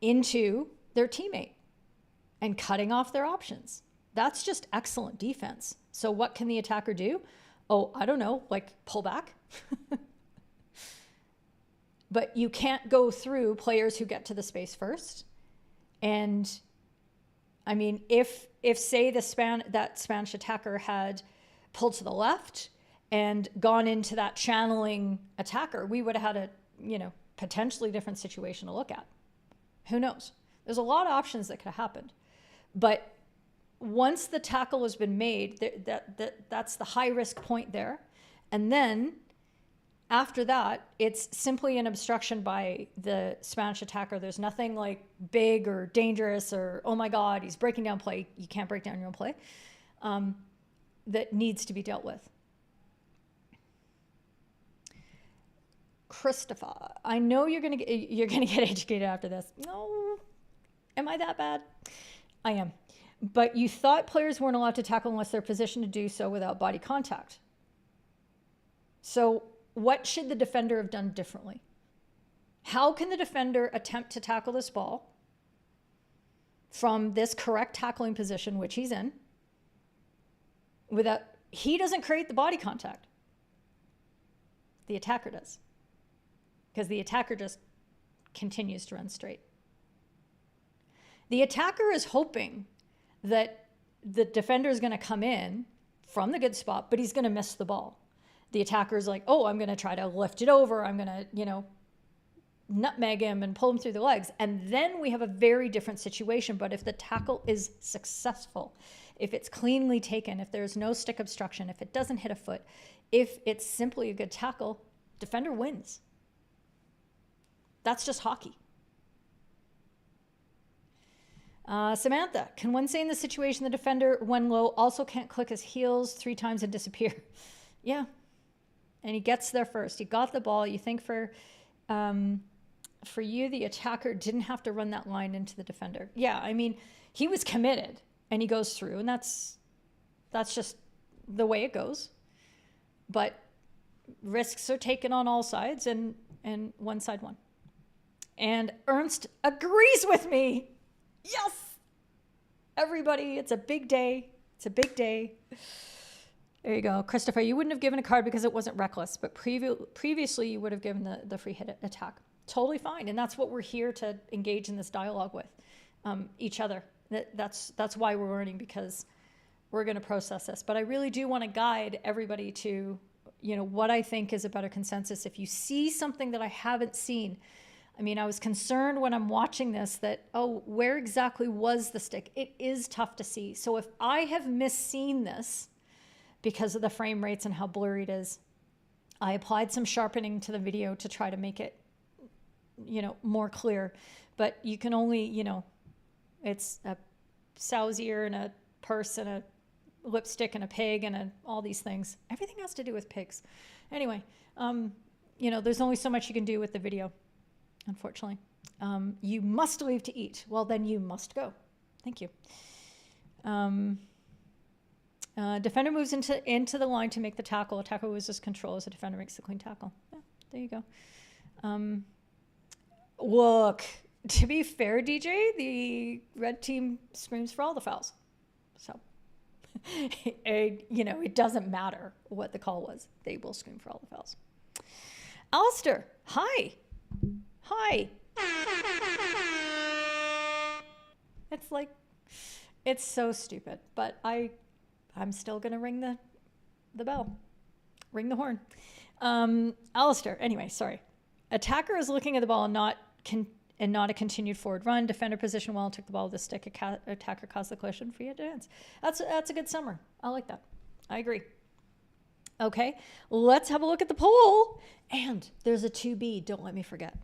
into their teammate and cutting off their options. That's just excellent defense. So what can the attacker do? Oh, I don't know, like pull back. But you can't go through players who get to the space first. And I mean, if say that Spanish attacker had pulled to the left and gone into that channeling attacker, we would have had a, potentially different situation to look at. Who knows? There's a lot of options that could have happened. But once the tackle has been made, that's the high risk point there. And then after that, it's simply an obstruction by the Spanish attacker. There's nothing like big or dangerous or, oh my God, he's breaking down play. You can't break down your own play. That needs to be dealt with. Christopher, I know you're gonna get educated after this. No, am I that bad? I am. But you thought players weren't allowed to tackle unless they're positioned to do so without body contact. So what should the defender have done differently? How can the defender attempt to tackle this ball from this correct tackling position, which he's in, without, he doesn't create the body contact. The attacker does. Because the attacker just continues to run straight. The attacker is hoping that the defender is going to come in from the good spot, but he's going to miss the ball. The attacker is like, oh, I'm going to try to lift it over. I'm going to, nutmeg him and pull him through the legs. And then we have a very different situation. But if the tackle is successful, if it's cleanly taken, if there's no stick obstruction, if it doesn't hit a foot, if it's simply a good tackle, defender wins. That's just hockey. Samantha, can one say in this situation the defender, when low, also can't click his heels 3 times and disappear? Yeah. And he gets there first. He got the ball. You think for you, the attacker didn't have to run that line into the defender. Yeah, I mean, he was committed and he goes through, and that's just the way it goes. But risks are taken on all sides, and one side won. And Ernst agrees with me. Yes! Everybody, it's a big day. It's a big day. There you go. Christopher, you wouldn't have given a card because it wasn't reckless, but previously you would have given the free hit attack. Totally fine. And that's what we're here to engage in this dialogue with each other. That's why we're learning, because we're going to process this. But I really do want to guide everybody to, what I think is a better consensus. If you see something that I haven't seen, I mean, I was concerned when I'm watching this that, oh, where exactly was the stick? It is tough to see. So if I have misseen this because of the frame rates and how blurry it is, I applied some sharpening to the video to try to make it, more clear. But you can only, it's a sow's ear and a purse and a lipstick and a pig and all these things. Everything has to do with pigs. Anyway, there's only so much you can do with the video. Unfortunately, you must leave to eat. Well, then you must go. Thank you. Defender moves into the line to make the tackle. Attacker loses control as the defender makes the clean tackle. Yeah, there you go. Look, to be fair, DJ, the red team screams for all the fouls. So, it doesn't matter what the call was. They will scream for all the fouls. Alistair, hi. Hi. It's like, it's so stupid, but I'm still going to ring the bell. Ring the horn. Alistair, anyway, sorry. Attacker is looking at the ball and not a continued forward run. Defender position well, took the ball with the stick. Attacker caused the collision for you to dance. That's a good summary. I like that. I agree. Okay, let's have a look at the poll. And there's a 2B. Don't let me forget.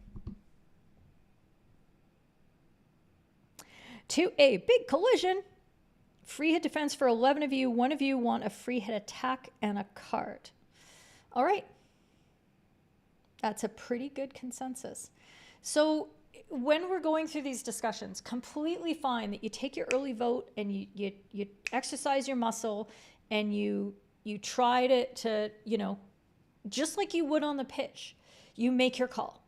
2A, big collision. Free hit defense for 11 of you. 1 of you want a free hit attack and a card. All right. That's a pretty good consensus. So when we're going through these discussions, completely fine that you take your early vote and you exercise your muscle and you try to, just like you would on the pitch, you make your call.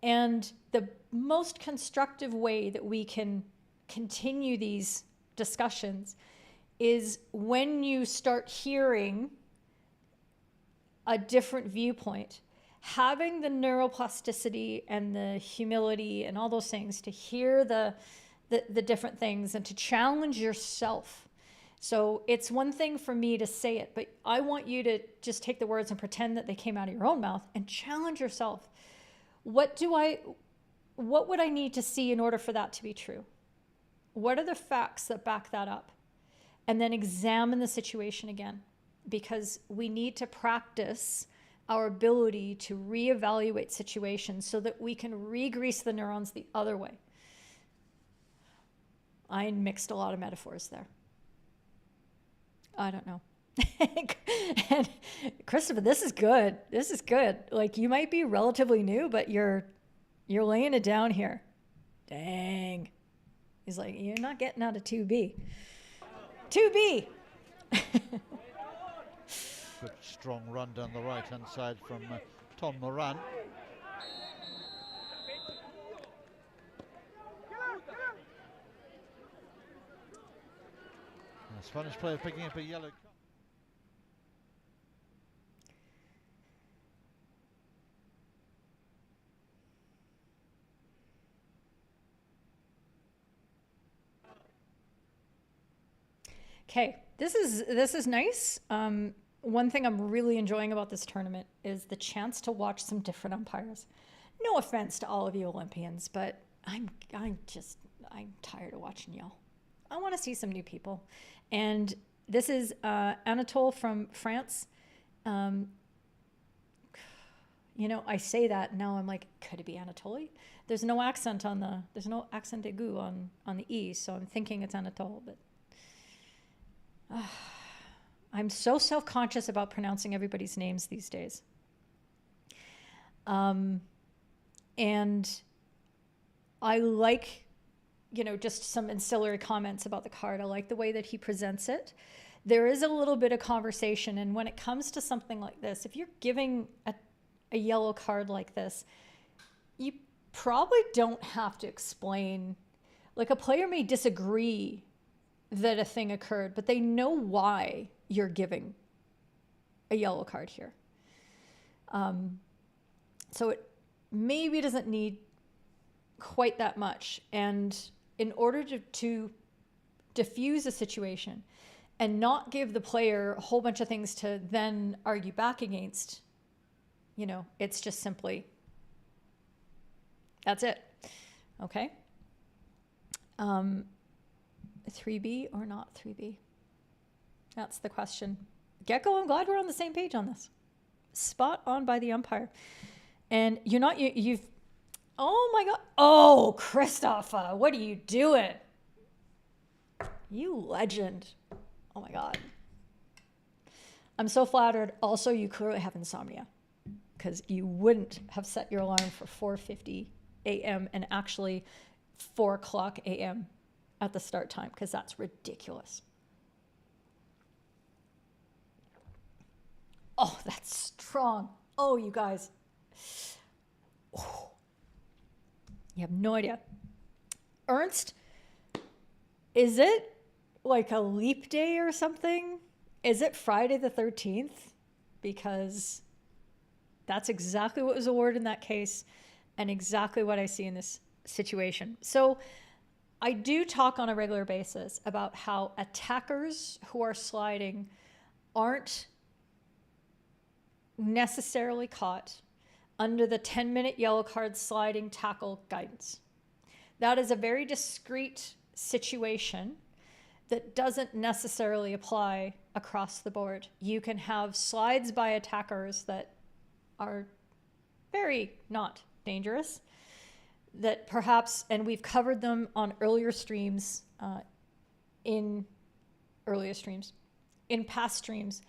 And the most constructive way that we can continue these discussions is when you start hearing a different viewpoint, having the neuroplasticity and the humility and all those things to hear the different things and to challenge yourself. So it's one thing for me to say it, but I want you to just take the words and pretend that they came out of your own mouth and challenge yourself. What would I need to see in order for that to be true? What are the facts that back that up? And then examine the situation again, because we need to practice our ability to reevaluate situations so that we can re-grease the neurons the other way. I mixed a lot of metaphors there. I don't know. And Christopher, this is good. This is good. Like, you might be relatively new, but you're laying it down here. Dang. He's like, you're not getting out of 2B. 2B. Good strong run down the right-hand side from Tom Moran. The Spanish player picking up a yellow card. Okay, this is nice. One thing I'm really enjoying about this tournament is the chance to watch some different umpires. No offense to all of you Olympians, but I'm tired of watching y'all. I want to see some new people. And this is Anatole from France. I say that now I'm like, could it be Anatoly? There's no accent there's no accent aigu on the E, so I'm thinking it's Anatole, but I'm so self-conscious about pronouncing everybody's names these days. And I like, just some ancillary comments about the card. I like the way that he presents it. There is a little bit of conversation. And when it comes to something like this, if you're giving a yellow card like this, you probably don't have to explain. Like, a player may disagree that a thing occurred, but they know why you're giving a yellow card here. So it maybe doesn't need quite that much. And in order to diffuse a situation and not give the player a whole bunch of things to then argue back against, it's just simply, that's it. Okay. 3B or not 3B? That's the question. Gecko, I'm glad we're on the same page on this. Spot on by the umpire. And you've, oh my God. Oh, Christopher, what are you doing? You legend. Oh my God. I'm so flattered. Also, you clearly have insomnia, because you wouldn't have set your alarm for 4:50 a.m. and actually 4 o'clock a.m. at the start time, because that's ridiculous. Oh, that's strong. Oh, you guys. Oh. You have no idea. Ernst, is it like a leap day or something? Is it Friday the 13th? Because that's exactly what was awarded in that case and exactly what I see in this situation. So I do talk on a regular basis about how attackers who are sliding aren't necessarily caught under the 10-minute yellow card sliding tackle guidance. That is a very discrete situation that doesn't necessarily apply across the board. You can have slides by attackers that are very not dangerous, that perhaps, and we've covered them on earlier streams, in past streams,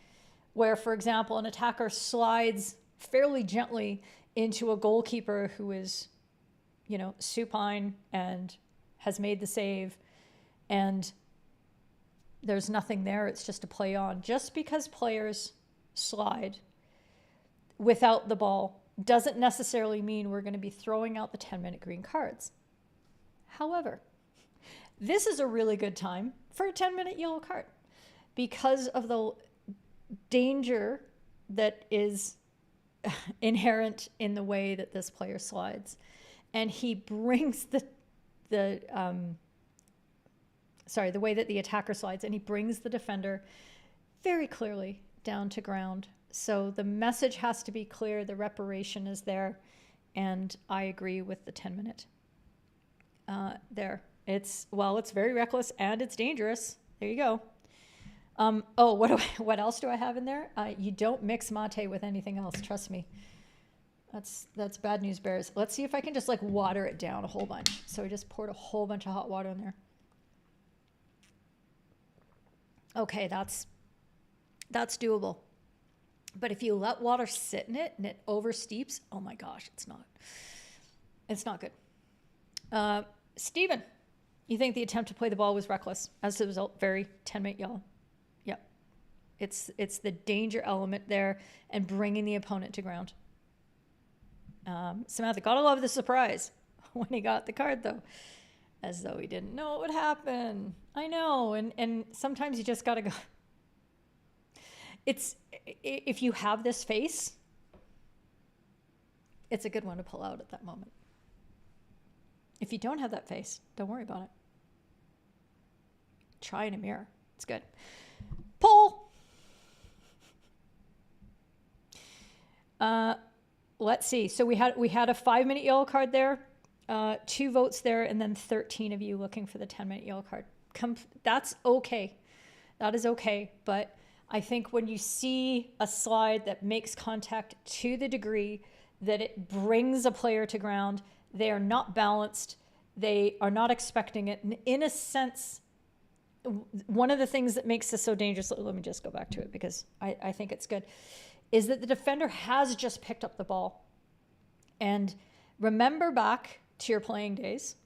where, for example, an attacker slides fairly gently into a goalkeeper who is, you know, supine and has made the save, and there's nothing there. It's just a play on. Just because players slide without the ball doesn't necessarily mean we're going to be throwing out the 10-minute green cards. However, this is a really good time for a 10-minute yellow card because of the danger that is inherent in the way that this player slides. And he brings the way that the attacker slides, and he brings the defender very clearly down to ground. So the message has to be clear, the reparation is there, and I agree with the 10-minute there. It's very reckless and it's dangerous. There you go. Oh, what else do I have in there? You don't mix mate with anything else, trust me. That's bad news bears. Let's see if I can just like water it down a whole bunch. So I just poured a whole bunch of hot water in there. Okay, that's doable. But if you let water sit in it and it oversteeps, oh my gosh, it's not good. Stephen, you think the attempt to play the ball was reckless? As a result, very 10-minute yellow. Yep. It's the danger element there and bringing the opponent to ground. Samantha, gotta love the surprise when he got the card though, as though he didn't know what would happen. I know, and sometimes you just gotta go. If you have this face, it's a good one to pull out at that moment. If you don't have that face, don't worry about it. Try in a mirror. It's good. Poll. Let's see. So we had a 5-minute yellow card there, 2 votes there, and then 13 of you looking for the 10-minute yellow card. That's okay. That is okay. But I think when you see a slide that makes contact to the degree that it brings a player to ground, they are not balanced. They are not expecting it. And in a sense, one of the things that makes this so dangerous, let me just go back to it because I think it's good, is that the defender has just picked up the ball. And remember back to your playing days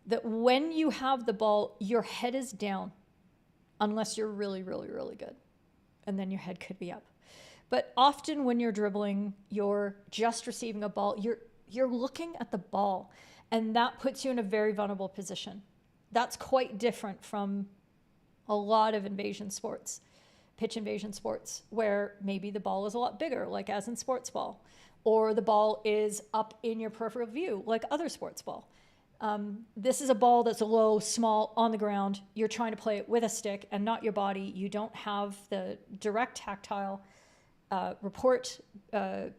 that when you have the ball, your head is down unless you're really, really, really good. And then your head could be up. But often when you're dribbling, you're just receiving a ball, you're looking at the ball, and that puts you in a very vulnerable position. That's quite different from a lot of invasion sports, pitch invasion sports, where maybe the ball is a lot bigger, like as in sports ball, or the ball is up in your peripheral view, like other sports ball. This is a ball that's low, small, on the ground. You're trying to play it with a stick and not your body. You don't have the direct tactile proprioceptive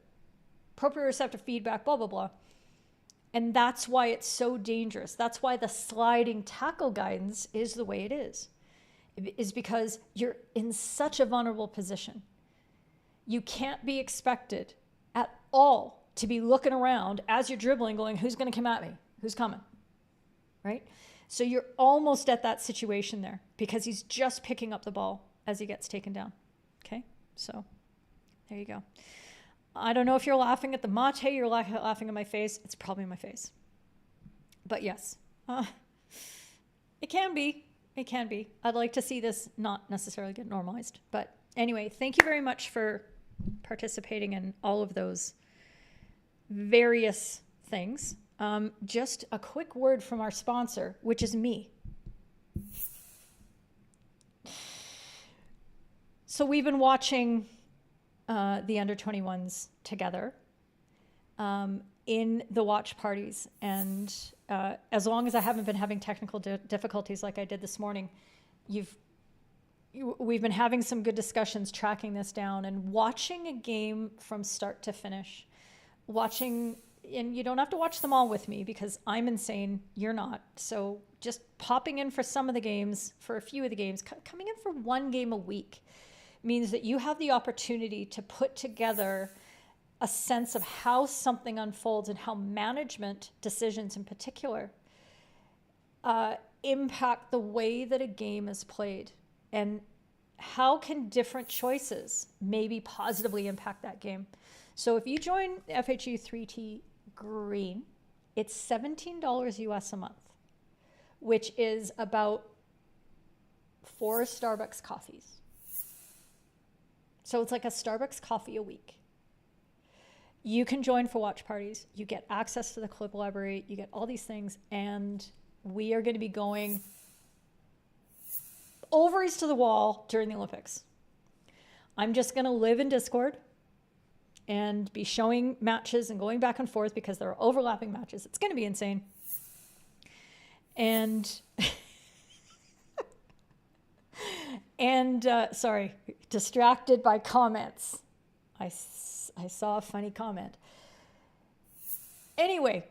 feedback, blah, blah, blah. And that's why it's so dangerous. That's why the sliding tackle guidance is the way it is because you're in such a vulnerable position. You can't be expected at all to be looking around as you're dribbling going, who's going to come at me? Who's coming? Right? So you're almost at that situation there because he's just picking up the ball as he gets taken down. Okay? So there you go. I don't know if you're laughing at the mate, you're laughing at my face. It's probably my face. But yes, it can be. It can be. I'd like to see this not necessarily get normalized. But anyway, thank you very much for participating in all of those various things. Just a quick word from our sponsor, which is me. So we've been watching the under 21s together in the watch parties. And as long as I haven't been having technical difficulties like I did this morning, we've been having some good discussions, tracking this down and watching a game from start to finish. And you don't have to watch them all with me because I'm insane. You're not. So just popping in for some of the games, for a few of the games, coming in for one game a week means that you have the opportunity to put together a sense of how something unfolds and how management decisions in particular impact the way that a game is played, and how can different choices maybe positively impact that game. So if you join FHU 3T Green, it's $17 US a month, which is about 4 Starbucks coffees. So it's like a Starbucks coffee a week. You can join for watch parties. You get access to the clip library. You get all these things. And we are going to be going ovaries to the wall during the Olympics. I'm just going to live in Discord and be showing matches and going back and forth because there are overlapping matches. It's going to be insane. And sorry, distracted by comments. I saw a funny comment. Anyway,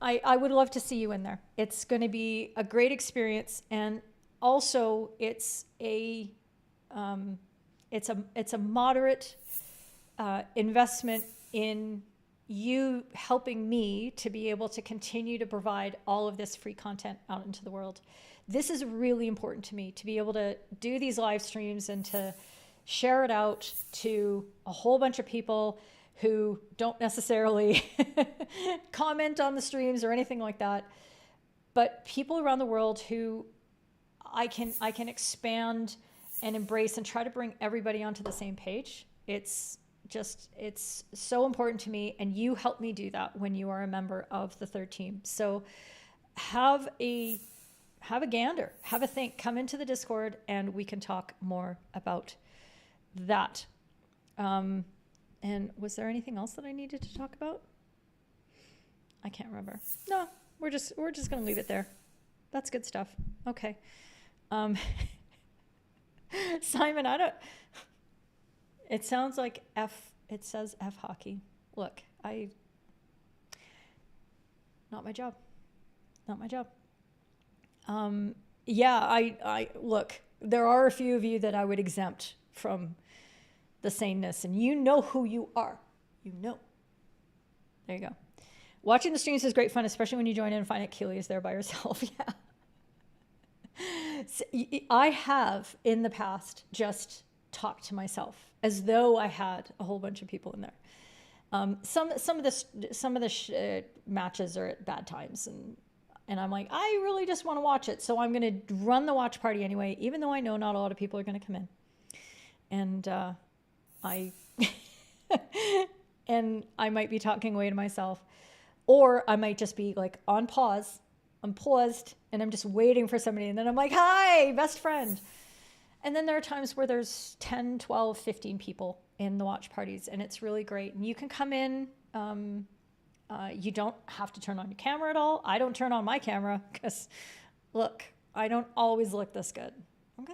I would love to see you in there. It's going to be a great experience, and also it's a moderate investment in you helping me to be able to continue to provide all of this free content out into the world. This is really important to me, to be able to do these live streams and to share it out to a whole bunch of people who don't necessarily comment on the streams or anything like that, but people around the world who I can expand and embrace and try to bring everybody onto the same page. It's so important to me, and you help me do that when you are a member of the third team. So have a gander, have a think, come into the Discord, and we can talk more about that. And was there anything else that I needed to talk about? I can't remember. No, we're just going to leave it there. That's good stuff. Okay. Simon, it sounds like it says F hockey. Look, not my job. Yeah, I look, there are a few of you that I would exempt from the saneness, and you know who you are. You know. There you go. Watching the streams is great fun, especially when you join in and find out Keely is there by herself. Yeah. So, I have in the past just talked to myself as though I had a whole bunch of people in there. Some of the matches are at bad times, and I'm like, I really just want to watch it, so I'm going to run the watch party anyway, even though I know not a lot of people are going to come in. And and I might be talking away to myself, or I might just be like on pause. I'm paused and I'm just waiting for somebody, and then I'm like, hi, best friend. And then there are times where there's 10, 12, 15 people in the watch parties, and it's really great. And you can come in. You don't have to turn on your camera at all. I don't turn on my camera because, look, I don't always look this good. Okay?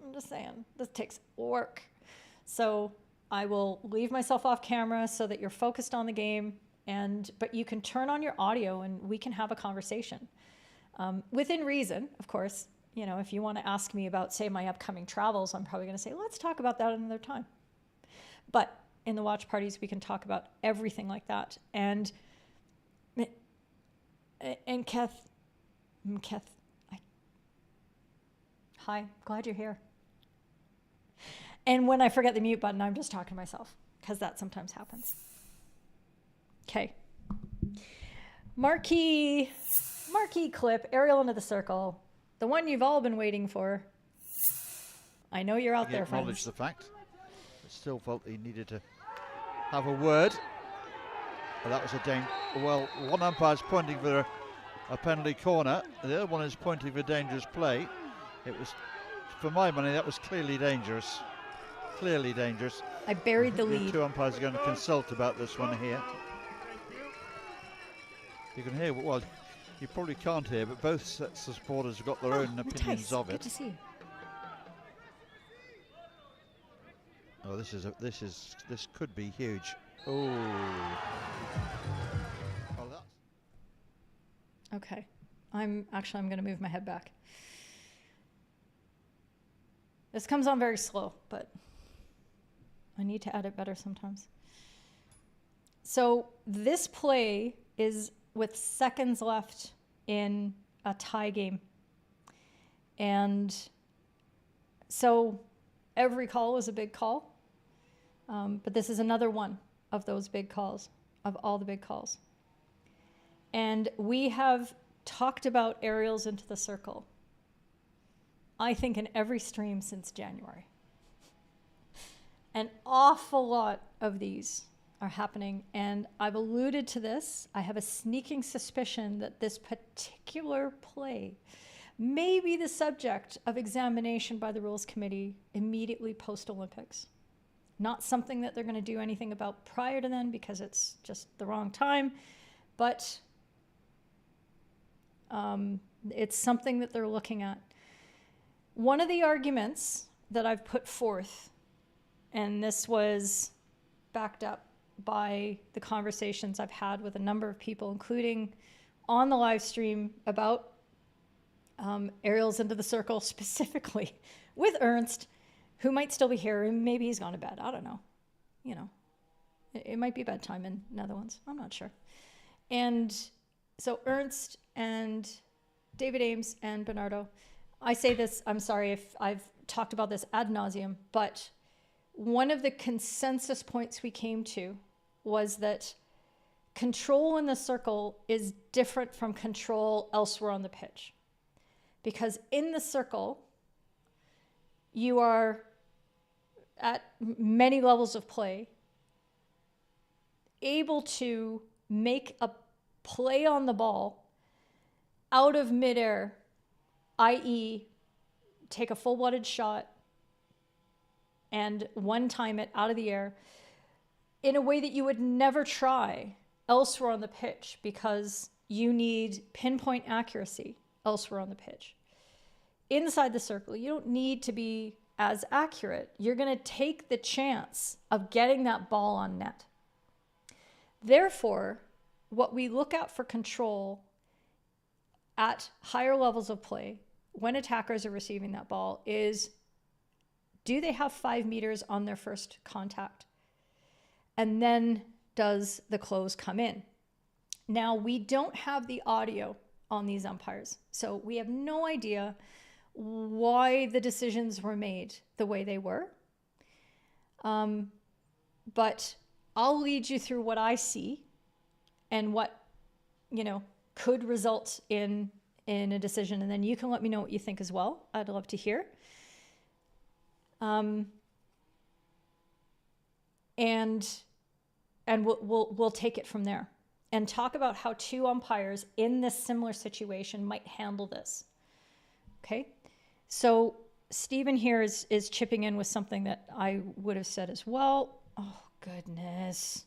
I'm just saying. This takes work. So I will leave myself off camera so that you're focused on the game, but you can turn on your audio and we can have a conversation. Within reason, of course. You know, if you want to ask me about, say, my upcoming travels, I'm probably going to say, let's talk about that another time. But in the watch parties, we can talk about everything like that. And Kath, hi, glad you're here. And when I forget the mute button, I'm just talking to myself, because that sometimes happens. Okay. Marquee clip, Ariel into the circle. The one you've all been waiting for. I know you're out there, friends. Acknowledge the fact. still felt he needed to have a word. But that was a well, one umpire's pointing for a penalty corner, the other one is pointing for dangerous play. It was, for my money, that was clearly dangerous. Clearly dangerous. I buried the The lead. two umpires are going to consult about this one here. You can hear, well, you probably can't hear, but both sets of supporters have got their own opinions Matthijs, of good it. to see you. Oh, this could be huge. Oh. Well, that's Okay. I'm going to move my head back. This comes on very slow, but I need to edit better sometimes. So this play is with seconds left in a tie game. And so every call is a big call. But this is another one of those big calls, of all the big calls. And we have talked about aerials into the circle, I think, in every stream since January. An awful lot of these are happening, and I've alluded to this. I have a sneaking suspicion that this particular play may be the subject of examination by the Rules Committee immediately post-Olympics. Not something that they're going to do anything about prior to then because it's just the wrong time, but it's something that they're looking at. One of the arguments that I've put forth, and this was backed up by the conversations I've had with a number of people, including on the live stream about aerials into the circle, specifically with Ernst, who might still be here, and maybe he's gone to bed. I don't know. You know, it might be bedtime in Netherlands. I'm not sure. And so Ernst and David Ames and Bernardo, I say this, I'm sorry if I've talked about this ad nauseum, but one of the consensus points we came to was that control in the circle is different from control elsewhere on the pitch. Because in the circle, you are at many levels of play able to make a play on the ball out of midair, i.e. take a full-blooded shot and one-time it out of the air in a way that you would never try elsewhere on the pitch because you need pinpoint accuracy elsewhere on the pitch. Inside the circle, you don't need to be as accurate. You're going to take the chance of getting that ball on net. Therefore, what we look at for control at higher levels of play when attackers are receiving that ball is, do they have 5 meters on their first contact? And then does the close come in? Now, we don't have the audio on these umpires, so we have no idea why the decisions were made the way they were. But I'll lead you through what I see and what, you know, could result in a decision, and then you can let me know what you think as well. I'd love to hear. And we'll take it from there and talk about how two umpires in this similar situation might handle this. Okay, so Stephen here is chipping in with something that I would have said as well. Oh, goodness.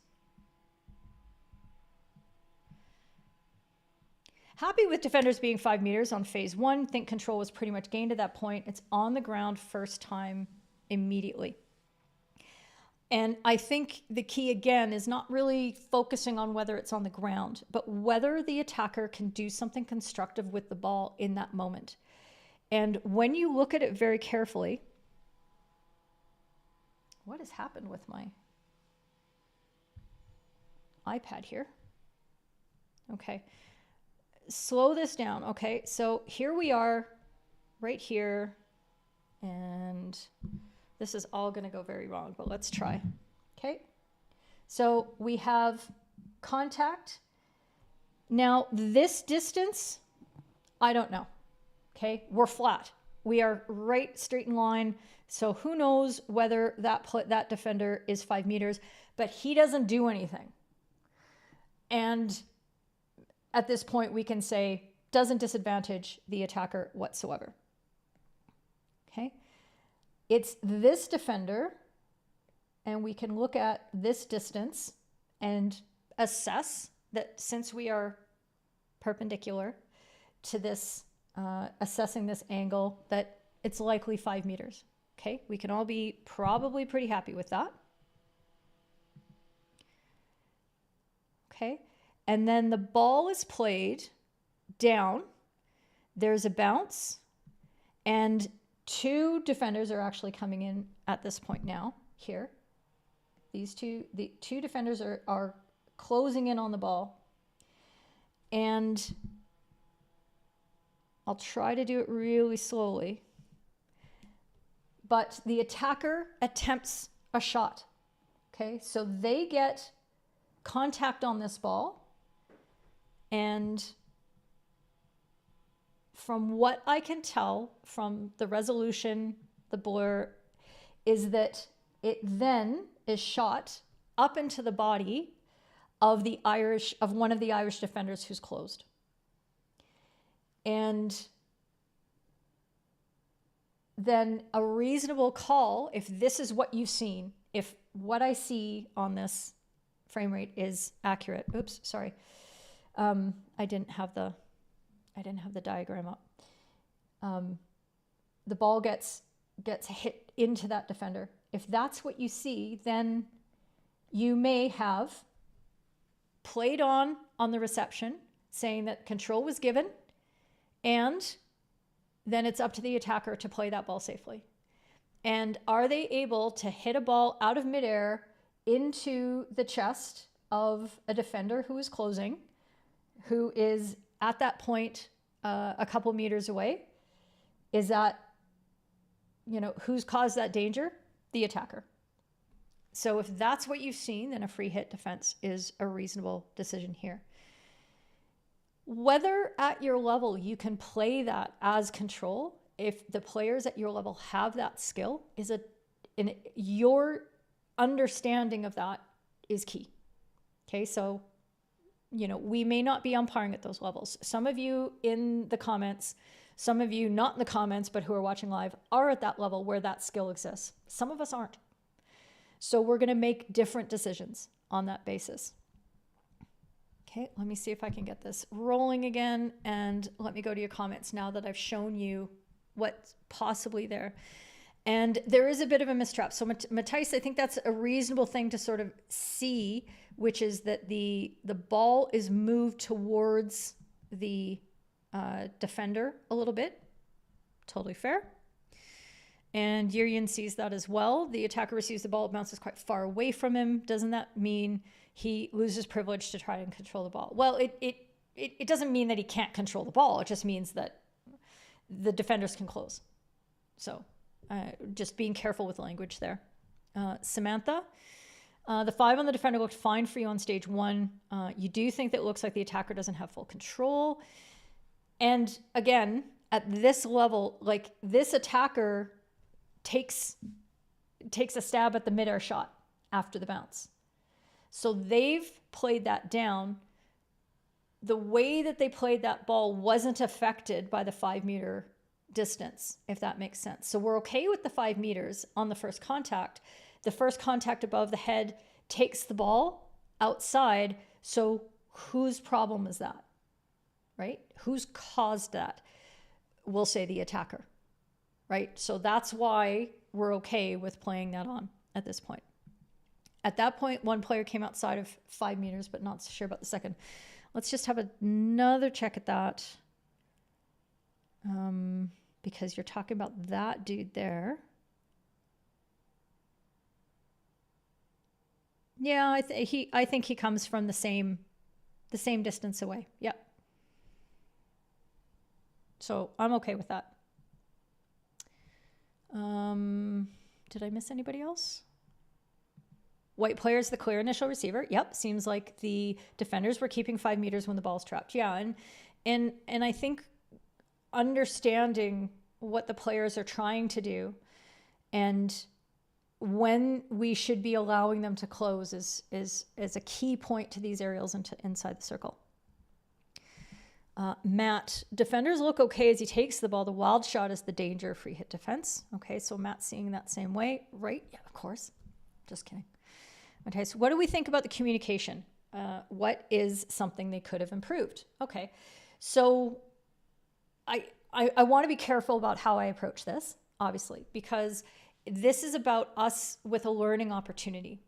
Happy with defenders being 5 meters on phase 1. Think control was pretty much gained at that point. It's on the ground first time immediately. And I think the key, again, is not really focusing on whether it's on the ground, but whether the attacker can do something constructive with the ball in that moment. And when you look at it very carefully, what has happened with my iPad here? Okay, slow this down. Okay, so here we are right here, and this is all going to go very wrong, but let's try. Okay, so we have contact. Now, this distance, I don't know. Okay, we're flat. we are right straight in line. So who knows whether that defender is 5 meters, but he doesn't do anything. And at this point, we can say doesn't disadvantage the attacker whatsoever. Okay. It's this defender, and we can look at this distance and assess that since we are perpendicular to this, assessing this angle, that it's likely 5 meters. Okay, we can all be probably pretty happy with that. Okay, and then the ball is played down. There's a bounce, and 2 defenders are actually coming in at this point now, here. The 2 defenders are closing in on the ball. And I'll try to do it really slowly. But the attacker attempts a shot. Okay, so they get contact on this ball. And from what I can tell from the resolution, the blur, is that it then is shot up into the body of one of the Irish defenders who's closed. And then a reasonable call, if this is what you've seen, if what I see on this frame rate is accurate. Oops, sorry. I didn't have the diagram up. The ball gets hit into that defender. If that's what you see, then you may have played on the reception, saying that control was given, and then it's up to the attacker to play that ball safely. And are they able to hit a ball out of midair into the chest of a defender who is closing, who is at that point a couple meters away? Is that, who's caused that danger? The attacker. So if that's what you've seen, then a free hit defense is a reasonable decision here. Whether at your level you can play that as control, if the players at your level have that skill, your understanding of that is key. Okay, so, we may not be umpiring at those levels. Some of you in the comments, some of you not in the comments, but who are watching live, are at that level where that skill exists. Some of us aren't. So we're going to make different decisions on that basis. Okay, let me see if I can get this rolling again, and let me go to your comments now that I've shown you what's possibly there. And there is a bit of a mistrap. So Matthijs, I think that's a reasonable thing to sort of see, which is that the ball is moved towards the defender a little bit. Totally fair. And Yurian sees that as well. The attacker receives the ball, it bounces quite far away from him. Doesn't that mean he loses privilege to try and control the ball? Well, it doesn't mean that he can't control the ball. It just means that the defenders can close. So just being careful with language there. Samantha, the 5 on the defender looked fine for you on stage 1. You do think that it looks like the attacker doesn't have full control. And again, at this level, like this attacker takes a stab at the midair shot after the bounce. So they've played that down. The way that they played that ball wasn't affected by the 5 meter distance, if that makes sense. So we're okay with the 5 meters on the first contact. The first contact above the head takes the ball outside. So whose problem is that, right? Who's caused that? We'll say the attacker, right? So that's why we're okay with playing that on at this point. At that point, one player came outside of 5 meters, but not so sure about the second. Let's just have another check at that. Because you're talking about that dude there. Yeah, I think he comes from the same distance away. Yep. So I'm okay with that. Did I miss anybody else? White player is the clear initial receiver. Yep. Seems like the defenders were keeping 5 meters when the ball's trapped. Yeah. And I think understanding what the players are trying to do, and when we should be allowing them to close is a key point to these aerials inside the circle. Matt, defenders look okay as he takes the ball. The wild shot is the danger, free hit defense. Okay, so Matt's seeing that same way, right? Yeah, of course. Just kidding. Okay, so what do we think about the communication? What is something they could have improved? Okay, so I want to be careful about how I approach this, obviously, because this is about us with a learning opportunity.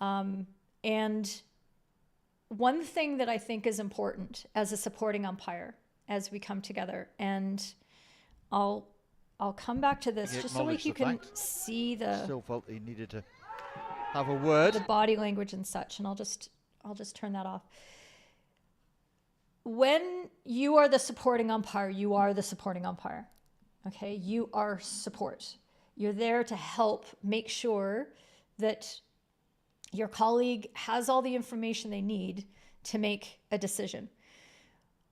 And one thing that I think is important as a supporting umpire as we come together, and I'll come back to this just so like you can see the... Still felt he needed to have a word. The body language and such, and I'll just turn that off. When you are the supporting umpire, you are the supporting umpire. Okay, you are support. You're there to help make sure that your colleague has all the information they need to make a decision.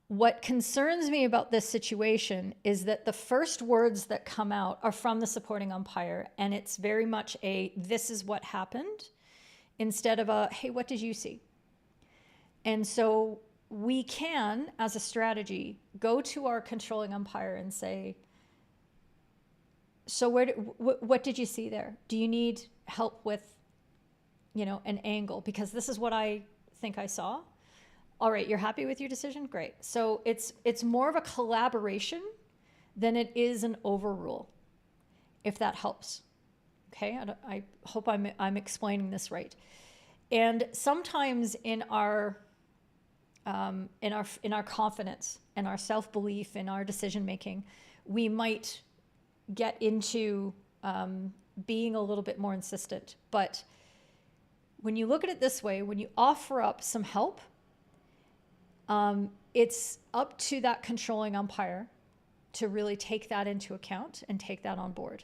What concerns me about this situation is that the first words that come out are from the supporting umpire, and it's very much a, this is what happened, instead of a, hey, what did you see? And so we can, as a strategy, go to our controlling umpire and say, so what did you see there? Do you need help with, an angle? Because this is what I think I saw. All right, you're happy with your decision? Great. So it's more of a collaboration than it is an overrule, if that helps. Okay, I hope I'm explaining this right. And sometimes in our confidence and our self-belief in our decision making, we might get into being a little bit more insistent. But when you look at it this way, when you offer up some help, it's up to that controlling umpire to really take that into account and take that on board.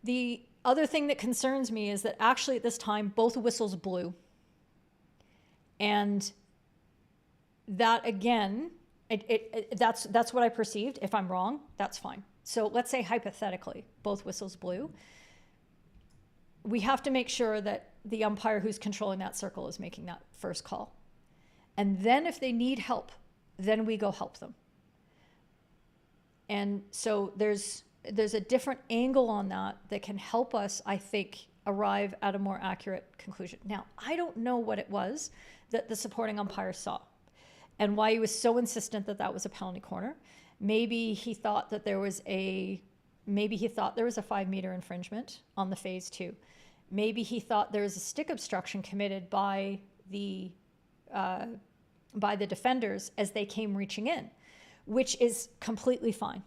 The other thing that concerns me is that actually at this time, both whistles blew. And that again, that's what I perceived. If I'm wrong, that's fine. So let's say hypothetically, both whistles blew. We have to make sure that the umpire who's controlling that circle is making that first call. And then if they need help, then we go help them. And so there's a different angle on that can help us, I think, arrive at a more accurate conclusion. Now, I don't know what it was that the supporting umpire saw and why he was so insistent that that was a penalty corner. Maybe he thought that there was a 5-meter infringement on the phase 2. Maybe he thought there was a stick obstruction committed by the defenders as they came reaching in, which is completely fine.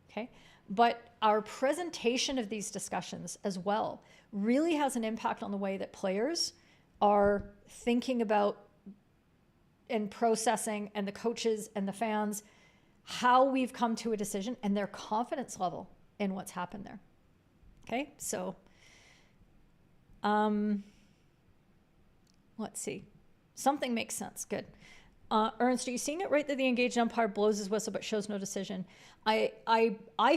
Okay, but our presentation of these discussions as well really has an impact on the way that players are thinking about and processing, and the coaches and the fans, how we've come to a decision and their confidence level in what's happened there. Okay, so let's see. Something makes sense. Good. Ernst, are you seeing it right that the engaged umpire blows his whistle but shows no decision? I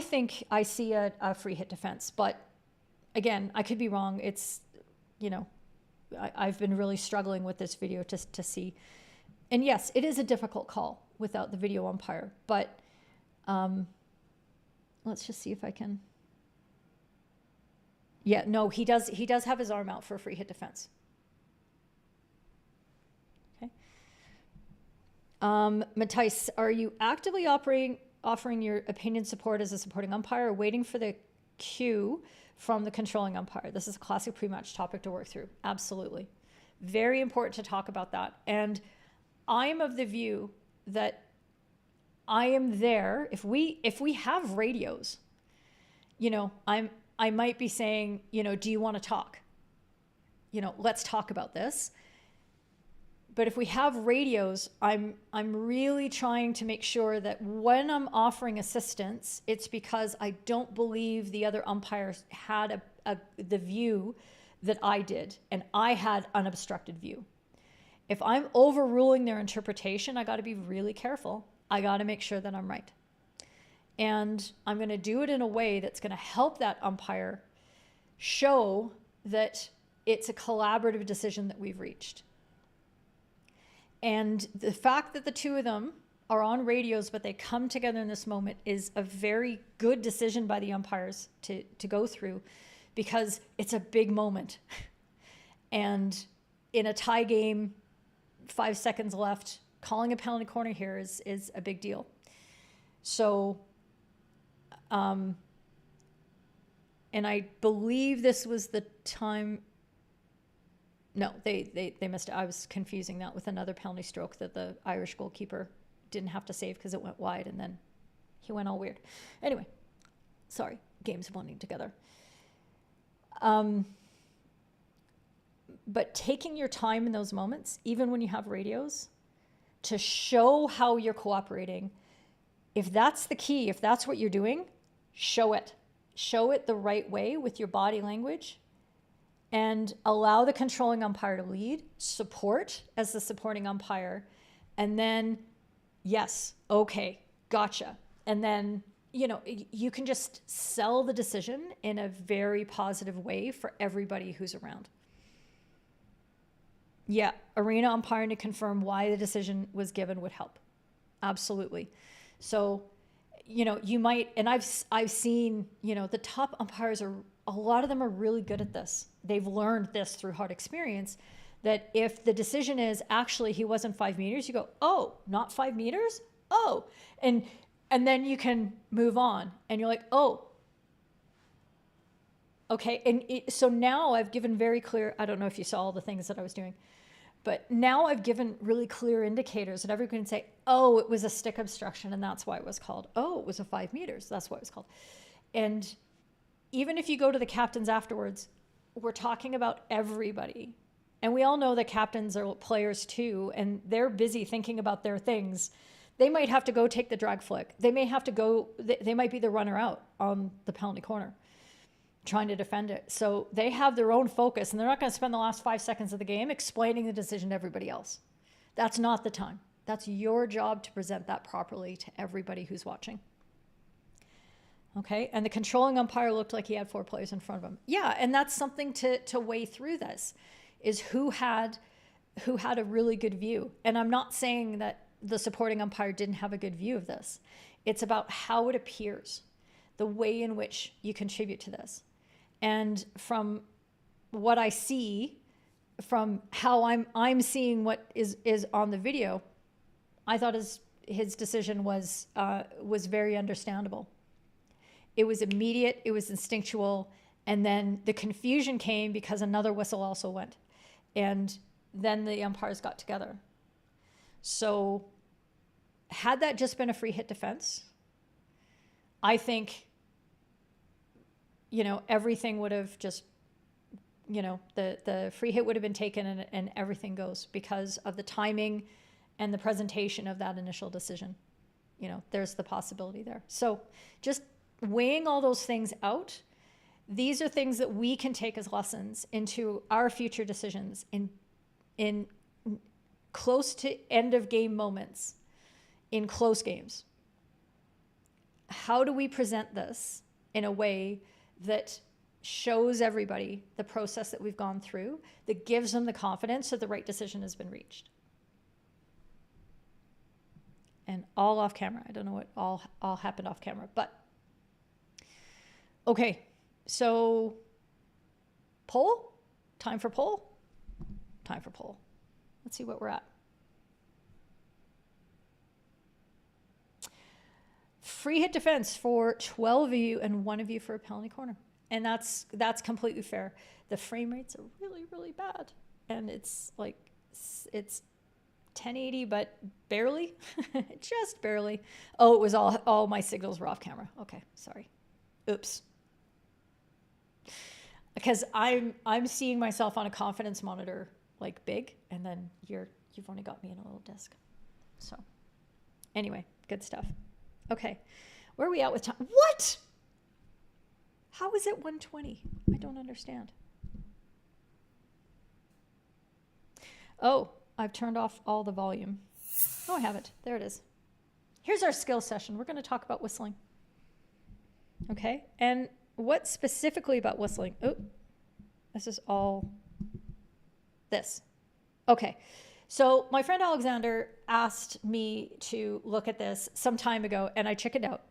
think I see a free hit defense, but again, I could be wrong. It's, I've been really struggling with this video to see. And yes, it is a difficult call without the video umpire, but let's just see if I can. Yeah, no, he does have his arm out for a free hit defense. Okay. Matthijs, are you actively offering your opinion support as a supporting umpire or waiting for the cue from the controlling umpire? This is a classic pre-match topic to work through. Absolutely. Very important to talk about that. And I am of the view that I am there. If we have radios, I might be saying, do you want to talk? Let's talk about this. But if we have radios, I'm really trying to make sure that when I'm offering assistance, it's because I don't believe the other umpires had the view that I did, and I had unobstructed view. If I'm overruling their interpretation, I got to be really careful I got to make sure that I'm right. And I'm going to do it in a way that's going to help that umpire show that it's a collaborative decision that we've reached. And the fact that the two of them are on radios, but they come together in this moment is a very good decision by the umpires to go through, because it's a big moment. And in a tie game, 5 seconds left, calling a penalty corner here is a big deal. So, and I believe this was the time. No, they missed it. I was confusing that with another penalty stroke that the Irish goalkeeper didn't have to save because it went wide, and then he went all weird. Anyway, sorry, games blending together. But taking your time in those moments, even when you have radios, to show how you're cooperating. If that's the key, if that's what you're doing, show it. Show it the right way with your body language, and allow the controlling umpire to lead, support as the supporting umpire, and then, yes, okay, gotcha. And then, you know, you can just sell the decision in a very positive way for everybody who's around. Yeah, arena umpiring to confirm why the decision was given would help. Absolutely. So, you know, you might, and I've seen, you know, the top umpires are, a lot of them are really good at this. They've learned this through hard experience, that if the decision is actually he wasn't 5 meters, you go, oh, not 5 meters? Oh, and then you can move on, and you're like, oh, okay. And so now I've given very clear, I don't know if you saw all the things that I was doing, but now I've given really clear indicators that everyone can say, oh, it was a stick obstruction, and that's why it was called. Oh, it was a 5 meters. That's why it was called. And even if you go to the captains afterwards, we're talking about everybody. And we all know that captains are players too, and they're busy thinking about their things. They might have to go take the drag flick. They may have to go, they might be the runner out on the penalty corner trying to defend it. So they have their own focus, and they're not going to spend the last 5 seconds of the game explaining the decision to everybody else. That's not the time. That's your job to present that properly to everybody who's watching. Okay, and the controlling umpire looked like he had 4 players in front of him. Yeah, and that's something to weigh through this, is who had a really good view. And I'm not saying that the supporting umpire didn't have a good view of this. It's about how it appears, the way in which you contribute to this. And from what I see, from how I'm seeing what is on the video, I thought his decision was very understandable. It was immediate, it was instinctual, and then the confusion came because another whistle also went. And then the umpires got together. So had that just been a free hit defense, I think, you know, everything would have just, you know, the free hit would have been taken, and everything goes because of the timing and the presentation of that initial decision. You know, there's the possibility there. So just weighing all those things out, these are things that we can take as lessons into our future decisions in close to end of game moments, in close games. How do we present this in a way that shows everybody the process that we've gone through, that gives them the confidence that the right decision has been reached? And all off camera. I don't know what all happened off camera, but okay. So poll, time for poll, time for poll. Let's see what we're at. Free hit defense for 12 of you and 1 of you for a penalty corner. And that's completely fair. The frame rates are really, really bad. And it's like, it's 1080, but barely, just barely. Oh, it was all my signals were off camera. Okay, sorry. Oops. Because I'm seeing myself on a confidence monitor like big, and then you've only got me in a little disc. So anyway, good stuff. Okay, where are we at with time? What? How is it 1:20? I don't understand. Oh, I've turned off all the volume. Oh, I have it. There it is. here's our skill session. We're going to talk about whistling. Okay. And what specifically about whistling? Oh, this is all this. Okay. So my friend Alexander asked me to look at this some time ago, and I chickened out.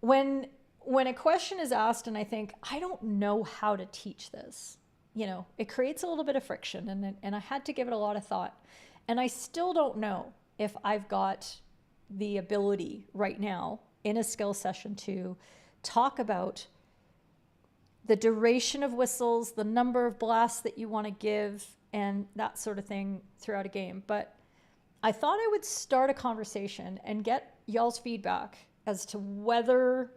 When a question is asked and I think, I don't know how to teach this, you know, it creates a little bit of friction, and I had to give it a lot of thought. And I still don't know if I've got the ability right now in a skill session to talk about the duration of whistles, the number of blasts that you want to give, and that sort of thing throughout a game. But I thought I would start a conversation and get y'all's feedback as to whether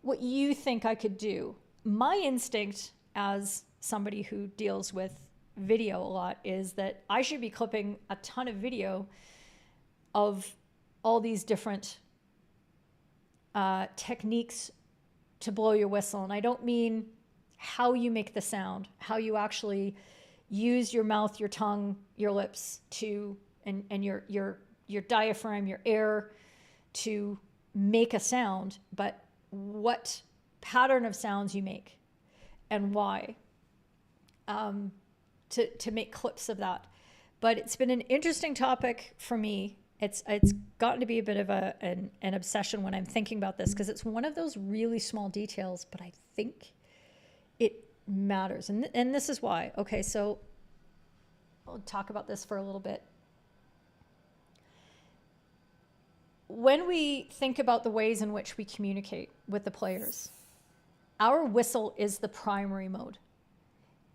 what you think I could do. My instinct as somebody who deals with video a lot is that I should be clipping a ton of video of all these different techniques to blow your whistle. And I don't mean how you make the sound, how you actually use your mouth, your tongue, your lips to, and your diaphragm, your air to make a sound, but what pattern of sounds you make and why, to make clips of that. But it's been an interesting topic for me. It's gotten to be a bit of an obsession when I'm thinking about this, because it's one of those really small details, but I think it matters. And this is why. Okay, so I'll talk about this for a little bit. When we think about the ways in which we communicate with the players, our whistle is the primary mode.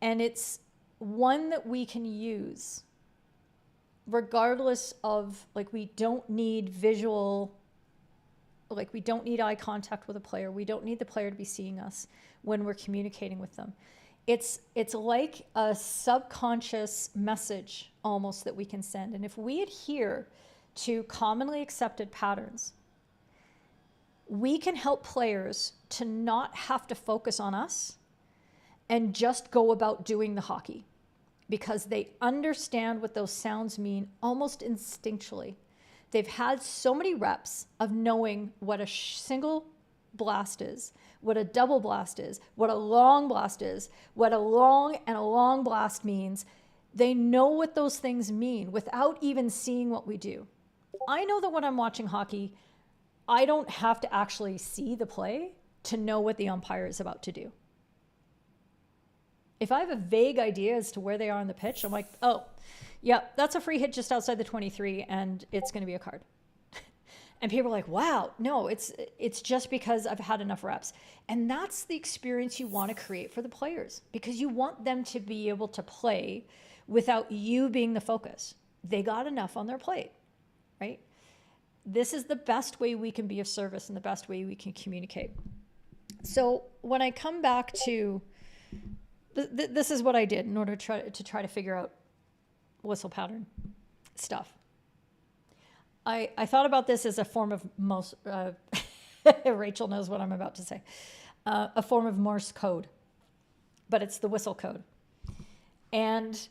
And it's one that we can use regardless of, like, we don't need visual, like, we don't need eye contact with a player. We don't need the player to be seeing us when we're communicating with them. It's like a subconscious message almost that we can send. And if we adhere to commonly accepted patterns, we can help players to not have to focus on us and just go about doing the hockey, because they understand what those sounds mean almost instinctually. They've had so many reps of knowing what a single blast is, what a double blast is, what a long blast is, what a long and a long blast means. They know what those things mean without even seeing what we do. I know that when I'm watching hockey, I don't have to actually see the play to know what the umpire is about to do. If I have a vague idea as to where they are on the pitch, I'm like, oh, yeah, that's a free hit just outside the 23, and it's going to be a card. And people are like, wow, no, it's just because I've had enough reps. And that's the experience you want to create for the players, because you want them to be able to play without you being the focus. They got enough on their plate, right? This is the best way we can be of service and the best way we can communicate. So when I come back to, this is what I did in order to try to figure out whistle pattern stuff. I thought about this as a form of Rachel knows what I'm about to say, a form of Morse code, but it's the whistle code. And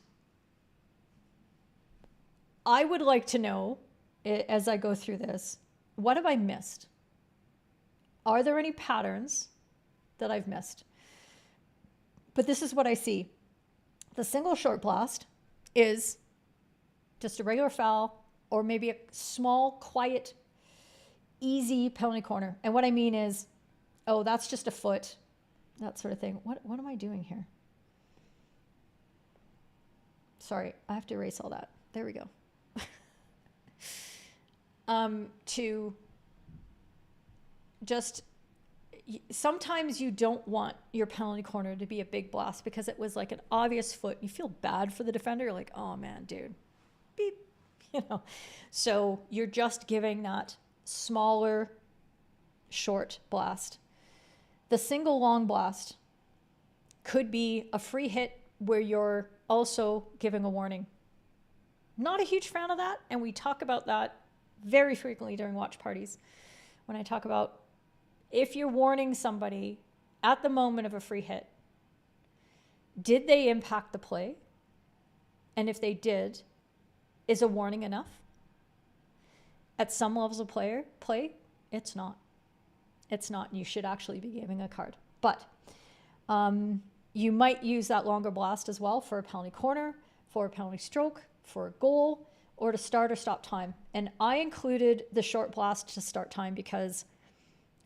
I would like to know, as I go through this, what have I missed? Are there any patterns that I've missed? But this is what I see. The single short blast is just a regular foul, or maybe a small, quiet, easy penalty corner. And what I mean is, oh, that's just a foot, that sort of thing. What am I doing here? Sorry, I have to erase all that. There we go. To just, sometimes you don't want your penalty corner to be a big blast because it was like an obvious foot. You feel bad for the defender. You're like, oh man, dude, beep, you know. So you're just giving that smaller, short blast. The single long blast could be a free hit where you're also giving a warning. Not a huge fan of that, and we talk about that very frequently during watch parties when I talk about if you're warning somebody at the moment of a free hit, did they impact the play? And if they did, is a warning enough? at some levels of play, it's not. It's not, and you should actually be giving a card. But you might use that longer blast as well for a penalty corner, for a penalty stroke, for a goal, or to start or stop time. And I included the short blast to start time because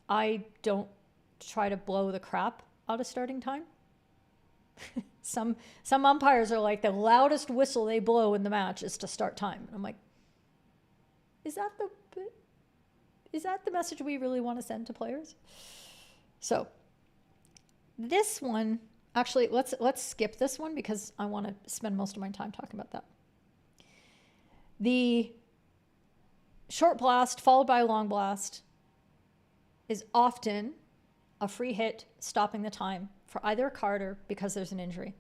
I don't try to blow the crap out of starting time. Some umpires are like, the loudest whistle they blow in the match is to start time. And I'm like, is that the message we really want to send to players? So this one, actually, let's skip this one because I want to spend most of my time talking about that. The short blast followed by a long blast is often a free hit stopping the time for either a card or because there's an injury.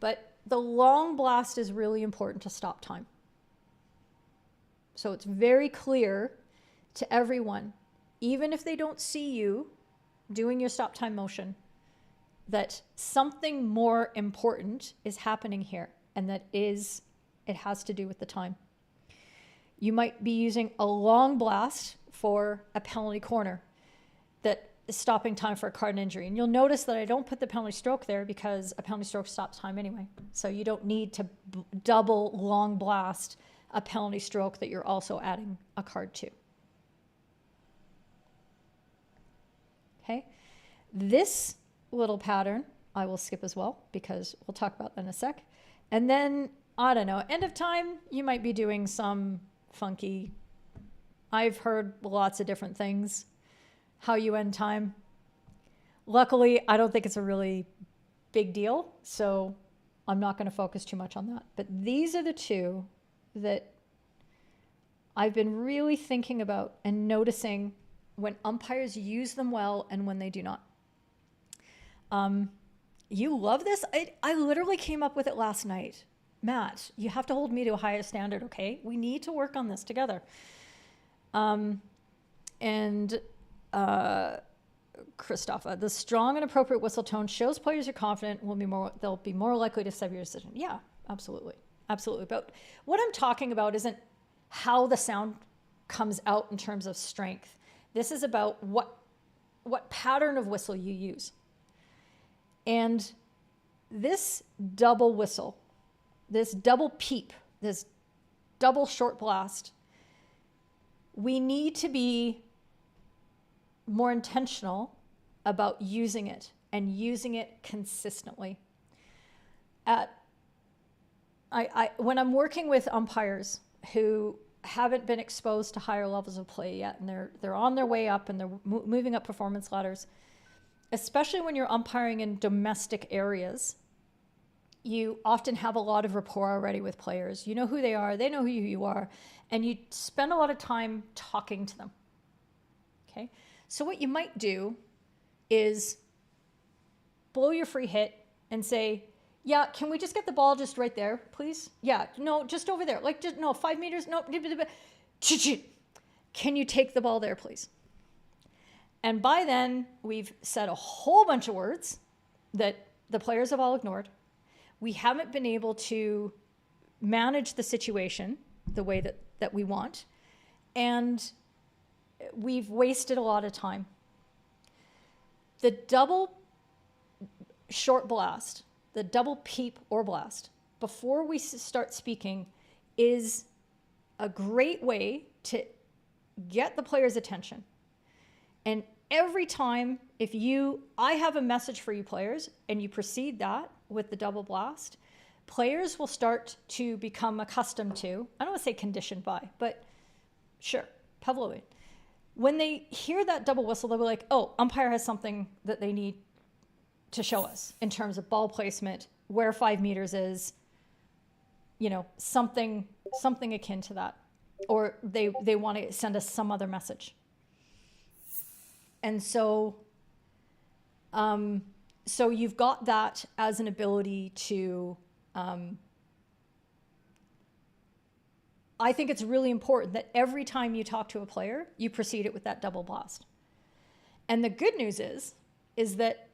But the long blast is really important to stop time. So it's very clear to everyone, even if they don't see you doing your stop time motion, that something more important is happening here, and it has to do with the time. You might be using a long blast for a penalty corner that is stopping time for a card and injury. And you'll notice that I don't put the penalty stroke there because a penalty stroke stops time anyway. So you don't need to double long blast a penalty stroke that you're also adding a card to. Okay. This little pattern I will skip as well because we'll talk about that in a sec. And then, I don't know, end of time, you might be doing some funky, I've heard lots of different things, how you end time. Luckily, I don't think it's a really big deal, so I'm not going to focus too much on that. But these are the two that I've been really thinking about and noticing when umpires use them well and when they do not. You love this? I literally came up with it last night. Matt, you have to hold me to a higher standard, okay? We need to work on this together. Christopher, the strong and appropriate whistle tone shows players are confident, they'll be more likely to save your decision. Yeah, absolutely. Absolutely. But what I'm talking about isn't how the sound comes out in terms of strength. This is about what pattern of whistle you use. And this double whistle, this double peep, this double short blast, we need to be more intentional about using it and using it consistently. When I'm working with umpires who haven't been exposed to higher levels of play yet, and they're on their way up and they're moving up performance ladders, especially when you're umpiring in domestic areas, you often have a lot of rapport already with players. You know who they are, they know who you are, and you spend a lot of time talking to them. Okay? So what you might do is blow your free hit and say, yeah, can we just get the ball just right there, please? Yeah, no, just over there. Like, just, no, 5 meters, no. Can you take the ball there, please? And by then, we've said a whole bunch of words that the players have all ignored. We haven't been able to manage the situation the way that we want. And we've wasted a lot of time. The double short blast, the double peep or blast, before we start speaking, is a great way to get the player's attention. And every time, I have a message for you players, and you proceed that with the double blast, players will start to become accustomed to, I don't want to say conditioned by, but sure, Pavlovian. When they hear that double whistle, they'll be like, oh, umpire has something that they need to show us in terms of ball placement, where 5 meters is, something akin to that. Or they want to send us some other message. And so you've got that as an ability to, I think it's really important that every time you talk to a player, you proceed it with that double blast. And the good news is that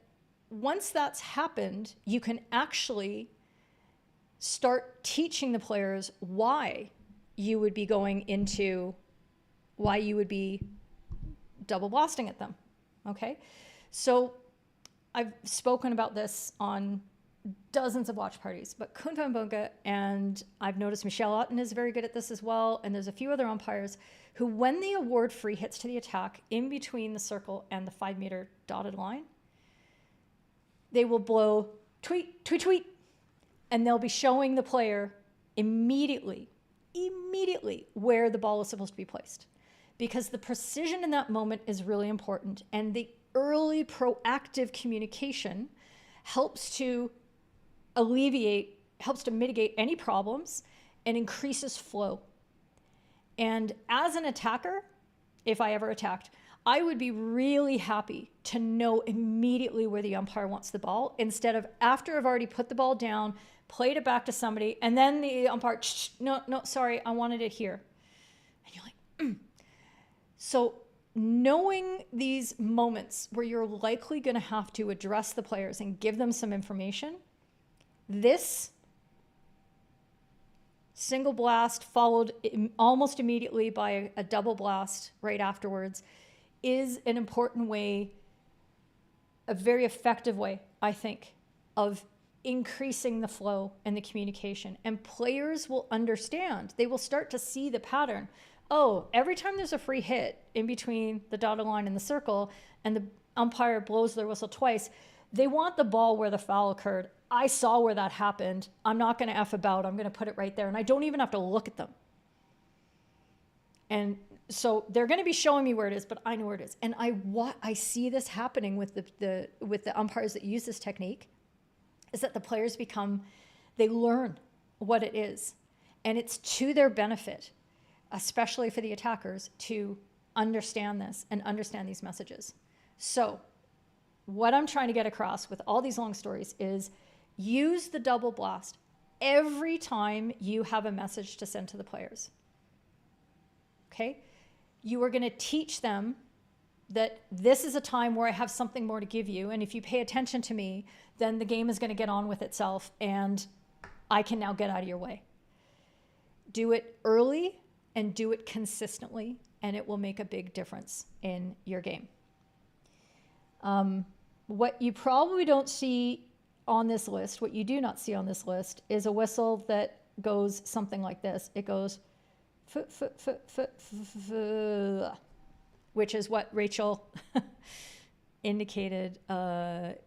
once that's happened, you can actually start teaching the players why you would be going into why you would be double blasting at them. Okay. So I've spoken about this on dozens of watch parties, but Koen van Bunke, and I've noticed Michelle Otten is very good at this as well. And there's a few other umpires who, when the award free hits to the attack in between the circle and the 5 meter dotted line, they will blow tweet, tweet, tweet, and they'll be showing the player immediately where the ball is supposed to be placed, because the precision in that moment is really important. And the early proactive communication helps to mitigate any problems and increases flow. And as an attacker, if I ever attacked, I would be really happy to know immediately where the umpire wants the ball, instead of after I've already put the ball down, played it back to somebody, and then the umpire, no, sorry, I wanted it here. And you're like, So knowing these moments where you're likely going to have to address the players and give them some information, this single blast followed almost immediately by a double blast right afterwards is an important way, a very effective way, I think, of increasing the flow and the communication. And players will understand. They will start to see the pattern. Oh, every time there's a free hit in between the dotted line and the circle and the umpire blows their whistle twice, they want the ball where the foul occurred. I saw where that happened. I'm not going to F about. I'm going to put it right there. And I don't even have to look at them. And so they're going to be showing me where it is, but I know where it is. And I see this happening with the umpires that use this technique, is that the players they learn what it is. And it's to their benefit, especially for the attackers, to understand this and understand these messages. So what I'm trying to get across with all these long stories is use the double blast every time you have a message to send to the players. Okay? You are going to teach them that this is a time where I have something more to give you. And if you pay attention to me, then the game is going to get on with itself and I can now get out of your way. Do it early and do it consistently, and it will make a big difference in your game. What you probably don't see on this list, what you do not see on this list, is a whistle that goes something like this. It goes, which is what Rachel indicated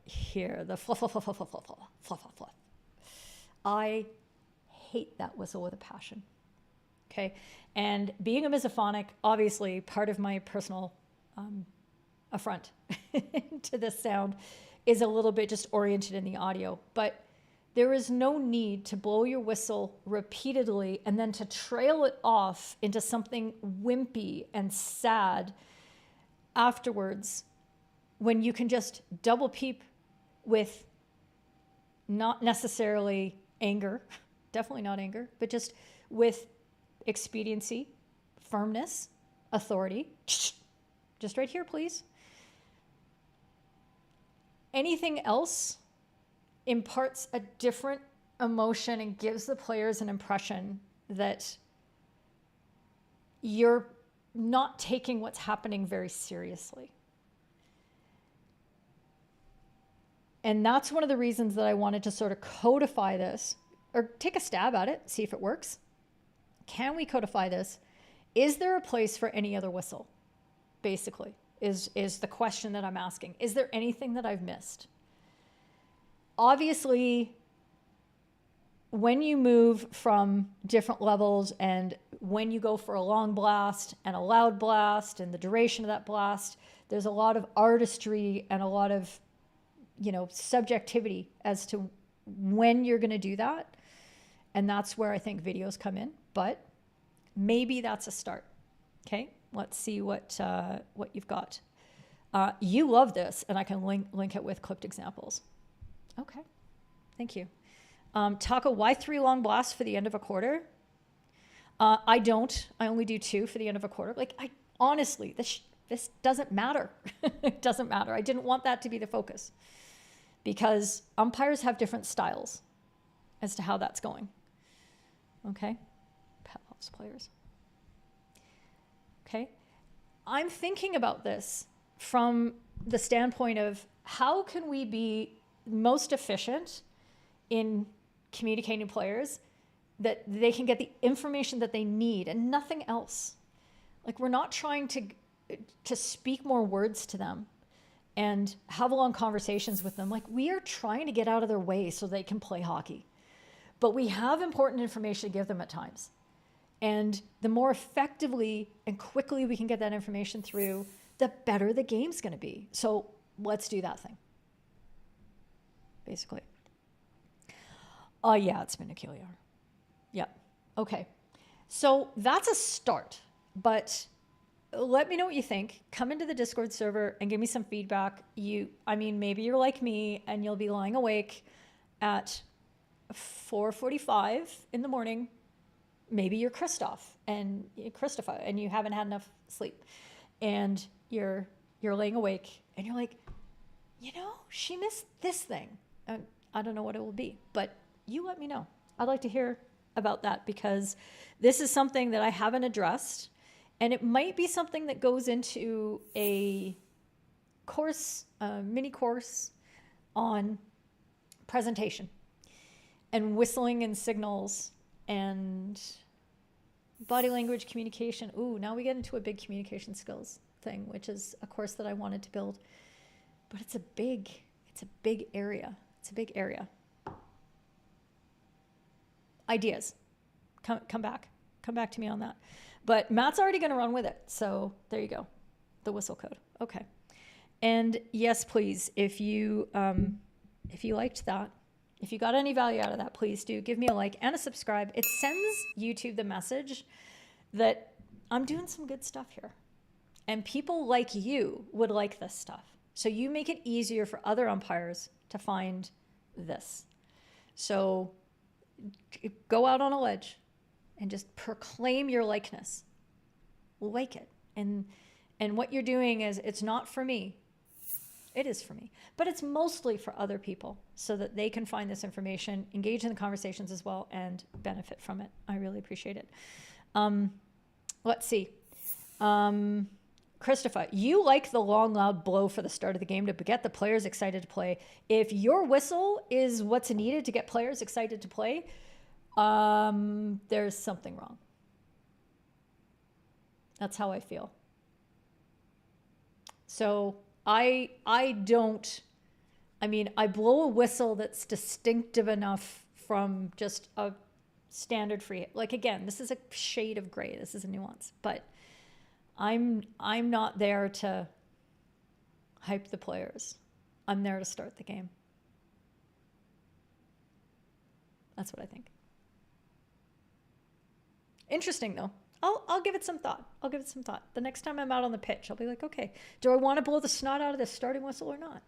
here, the fluff, fluff, fluff, fluff, fluff, fluff, fluff, fluff. I hate that whistle with a passion. Okay, and being a misophonic, obviously part of my personal affront to this sound is a little bit just oriented in the audio, but there is no need to blow your whistle repeatedly and then to trail it off into something wimpy and sad afterwards, when you can just double peep with not necessarily anger, definitely not anger, but just with expediency, firmness, authority. Just right here, please. Anything else imparts a different emotion and gives the players an impression that you're not taking what's happening very seriously. And that's one of the reasons that I wanted to sort of codify this, or take a stab at it, see if it works. Can we codify this? Is there a place for any other whistle? Basically, is the question that I'm asking. Is there anything that I've missed? Obviously, when you move from different levels and when you go for a long blast and a loud blast and the duration of that blast, there's a lot of artistry and a lot of, subjectivity as to when you're going to do that. And that's where I think videos come in, but maybe that's a start. Okay, let's see what you've got. You love this, and I can link it with clipped examples. Okay, thank you. Taco, why 3 long blasts for the end of a quarter? I don't. I only do 2 for the end of a quarter. Honestly, this doesn't matter. It doesn't matter. I didn't want that to be the focus, because umpires have different styles as to how that's going. Okay, Pavlov's players. Okay, I'm thinking about this from the standpoint of how can we be most efficient in communicating to players that they can get the information that they need and nothing else. Like, we're not trying to speak more words to them and have long conversations with them. Like, we are trying to get out of their way so they can play hockey. But we have important information to give them at times. And the more effectively and quickly we can get that information through, the better the game's going to be. So let's do that thing, basically. Yeah, it's been a killer. Yeah. Okay. So that's a start. But let me know what you think. Come into the Discord server and give me some feedback. Maybe you're like me and you'll be lying awake at 4:45 in the morning. Maybe you're Christoph and you haven't had enough sleep, and you're laying awake and you're like, she missed this thing. And I don't know what it will be, but you let me know. I'd like to hear about that, because this is something that I haven't addressed, and it might be something that goes into a course, a mini course on presentation and whistling and signals and body language communication. Ooh, now we get into a big communication skills thing, which is a course that I wanted to build. But it's a big area. It's a big area. Ideas. Come back to me on that. But Matt's already going to run with it. So there you go. The whistle code. Okay. And yes, please, if you liked that, if you got any value out of that, please do give me a like and a subscribe. It sends YouTube the message that I'm doing some good stuff here. And people like you would like this stuff. So you make it easier for other umpires to find this. So go out on a ledge and just proclaim your likeness. Like it. And what you're doing is, it's not for me. It is for me, but it's mostly for other people so that they can find this information, engage in the conversations as well, and benefit from it. I really appreciate it. Let's see. Christopher, you like the long, loud blow for the start of the game to get the players excited to play. If your whistle is what's needed to get players excited to play, there's something wrong. That's how I feel. So I blow a whistle that's distinctive enough from just a standard free. Like, again, this is a shade of gray. This is a nuance, but I'm not there to hype the players. I'm there to start the game. That's what I think. Interesting, though. I'll give it some thought. The next time I'm out on the pitch, I'll be like, okay, do I want to blow the snot out of this starting whistle or not?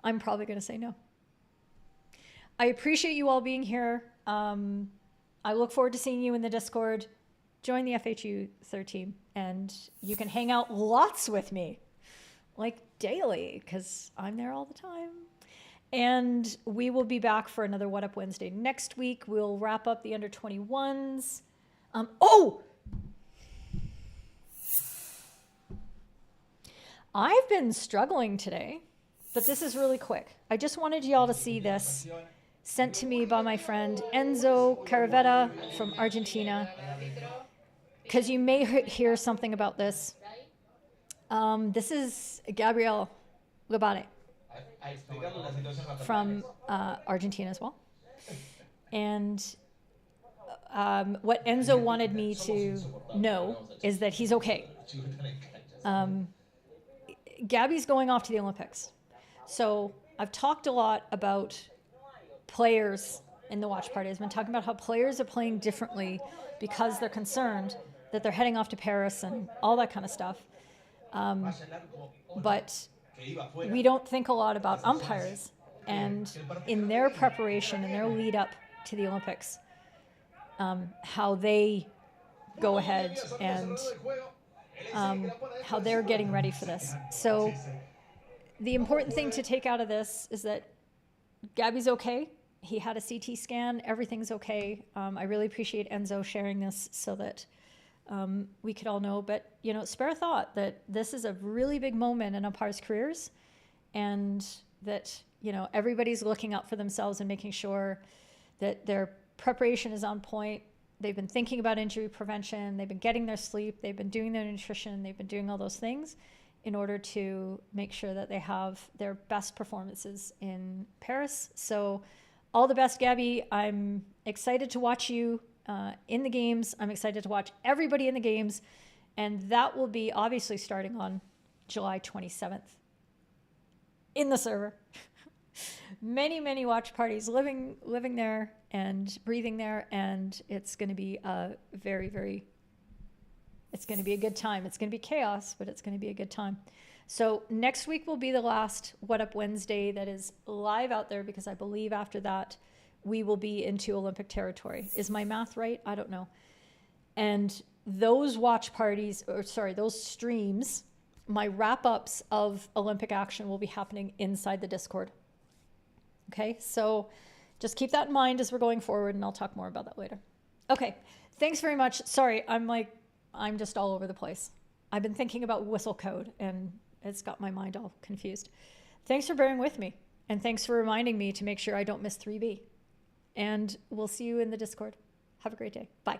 I'm probably going to say no. I appreciate you all being here. I look forward to seeing you in the Discord. Join the FHU3 team, and you can hang out lots with me, like daily, because I'm there all the time. And we will be back for another What Up Wednesday next week. We'll wrap up the under 21s. I've been struggling today, but this is really quick. I just wanted y'all to see this, sent to me by my friend Enzo Caravetta from Argentina, because you may hear something about this. This is Gabriel Labate from Argentina as well. And what Enzo wanted me to know is that he's okay. Gabby's going off to the Olympics. So I've talked a lot about players in the watch party. I've been talking about how players are playing differently because they're concerned that they're heading off to Paris and all that kind of stuff. But we don't think a lot about umpires and in their preparation and their lead up to the Olympics, how they go ahead and how they're getting ready for this. So the important thing to take out of this is that Gabby's okay. He had a CT scan. Everything's okay. I really appreciate Enzo sharing this so that we could all know. But, you know, spare thought that this is a really big moment in umpires' careers, and that, you know, everybody's looking out for themselves and making sure that their preparation is on point. They've been thinking about injury prevention. They've been getting their sleep. They've been doing their nutrition. They've been doing all those things in order to make sure that they have their best performances in Paris. So all the best, Gabby. I'm excited to watch you in the games. I'm excited to watch everybody in the games. And that will be obviously starting on July 27th in the server. Many, many watch parties living there and breathing there. And it's going to be a it's going to be a good time. It's going to be chaos, but it's going to be a good time. So next week will be the last What Up Wednesday that is live out there, because I believe after that we will be into Olympic territory. Is my math right? I don't know. And those watch parties, or sorry, those streams, my wrap-ups of Olympic action will be happening inside the Discord. Okay, so just keep that in mind as we're going forward, and I'll talk more about that later. Okay, thanks very much. Sorry, I'm just all over the place. I've been thinking about whistle code, and it's got my mind all confused. Thanks for bearing with me, and thanks for reminding me to make sure I don't miss 3B. And we'll see you in the Discord. Have a great day. Bye.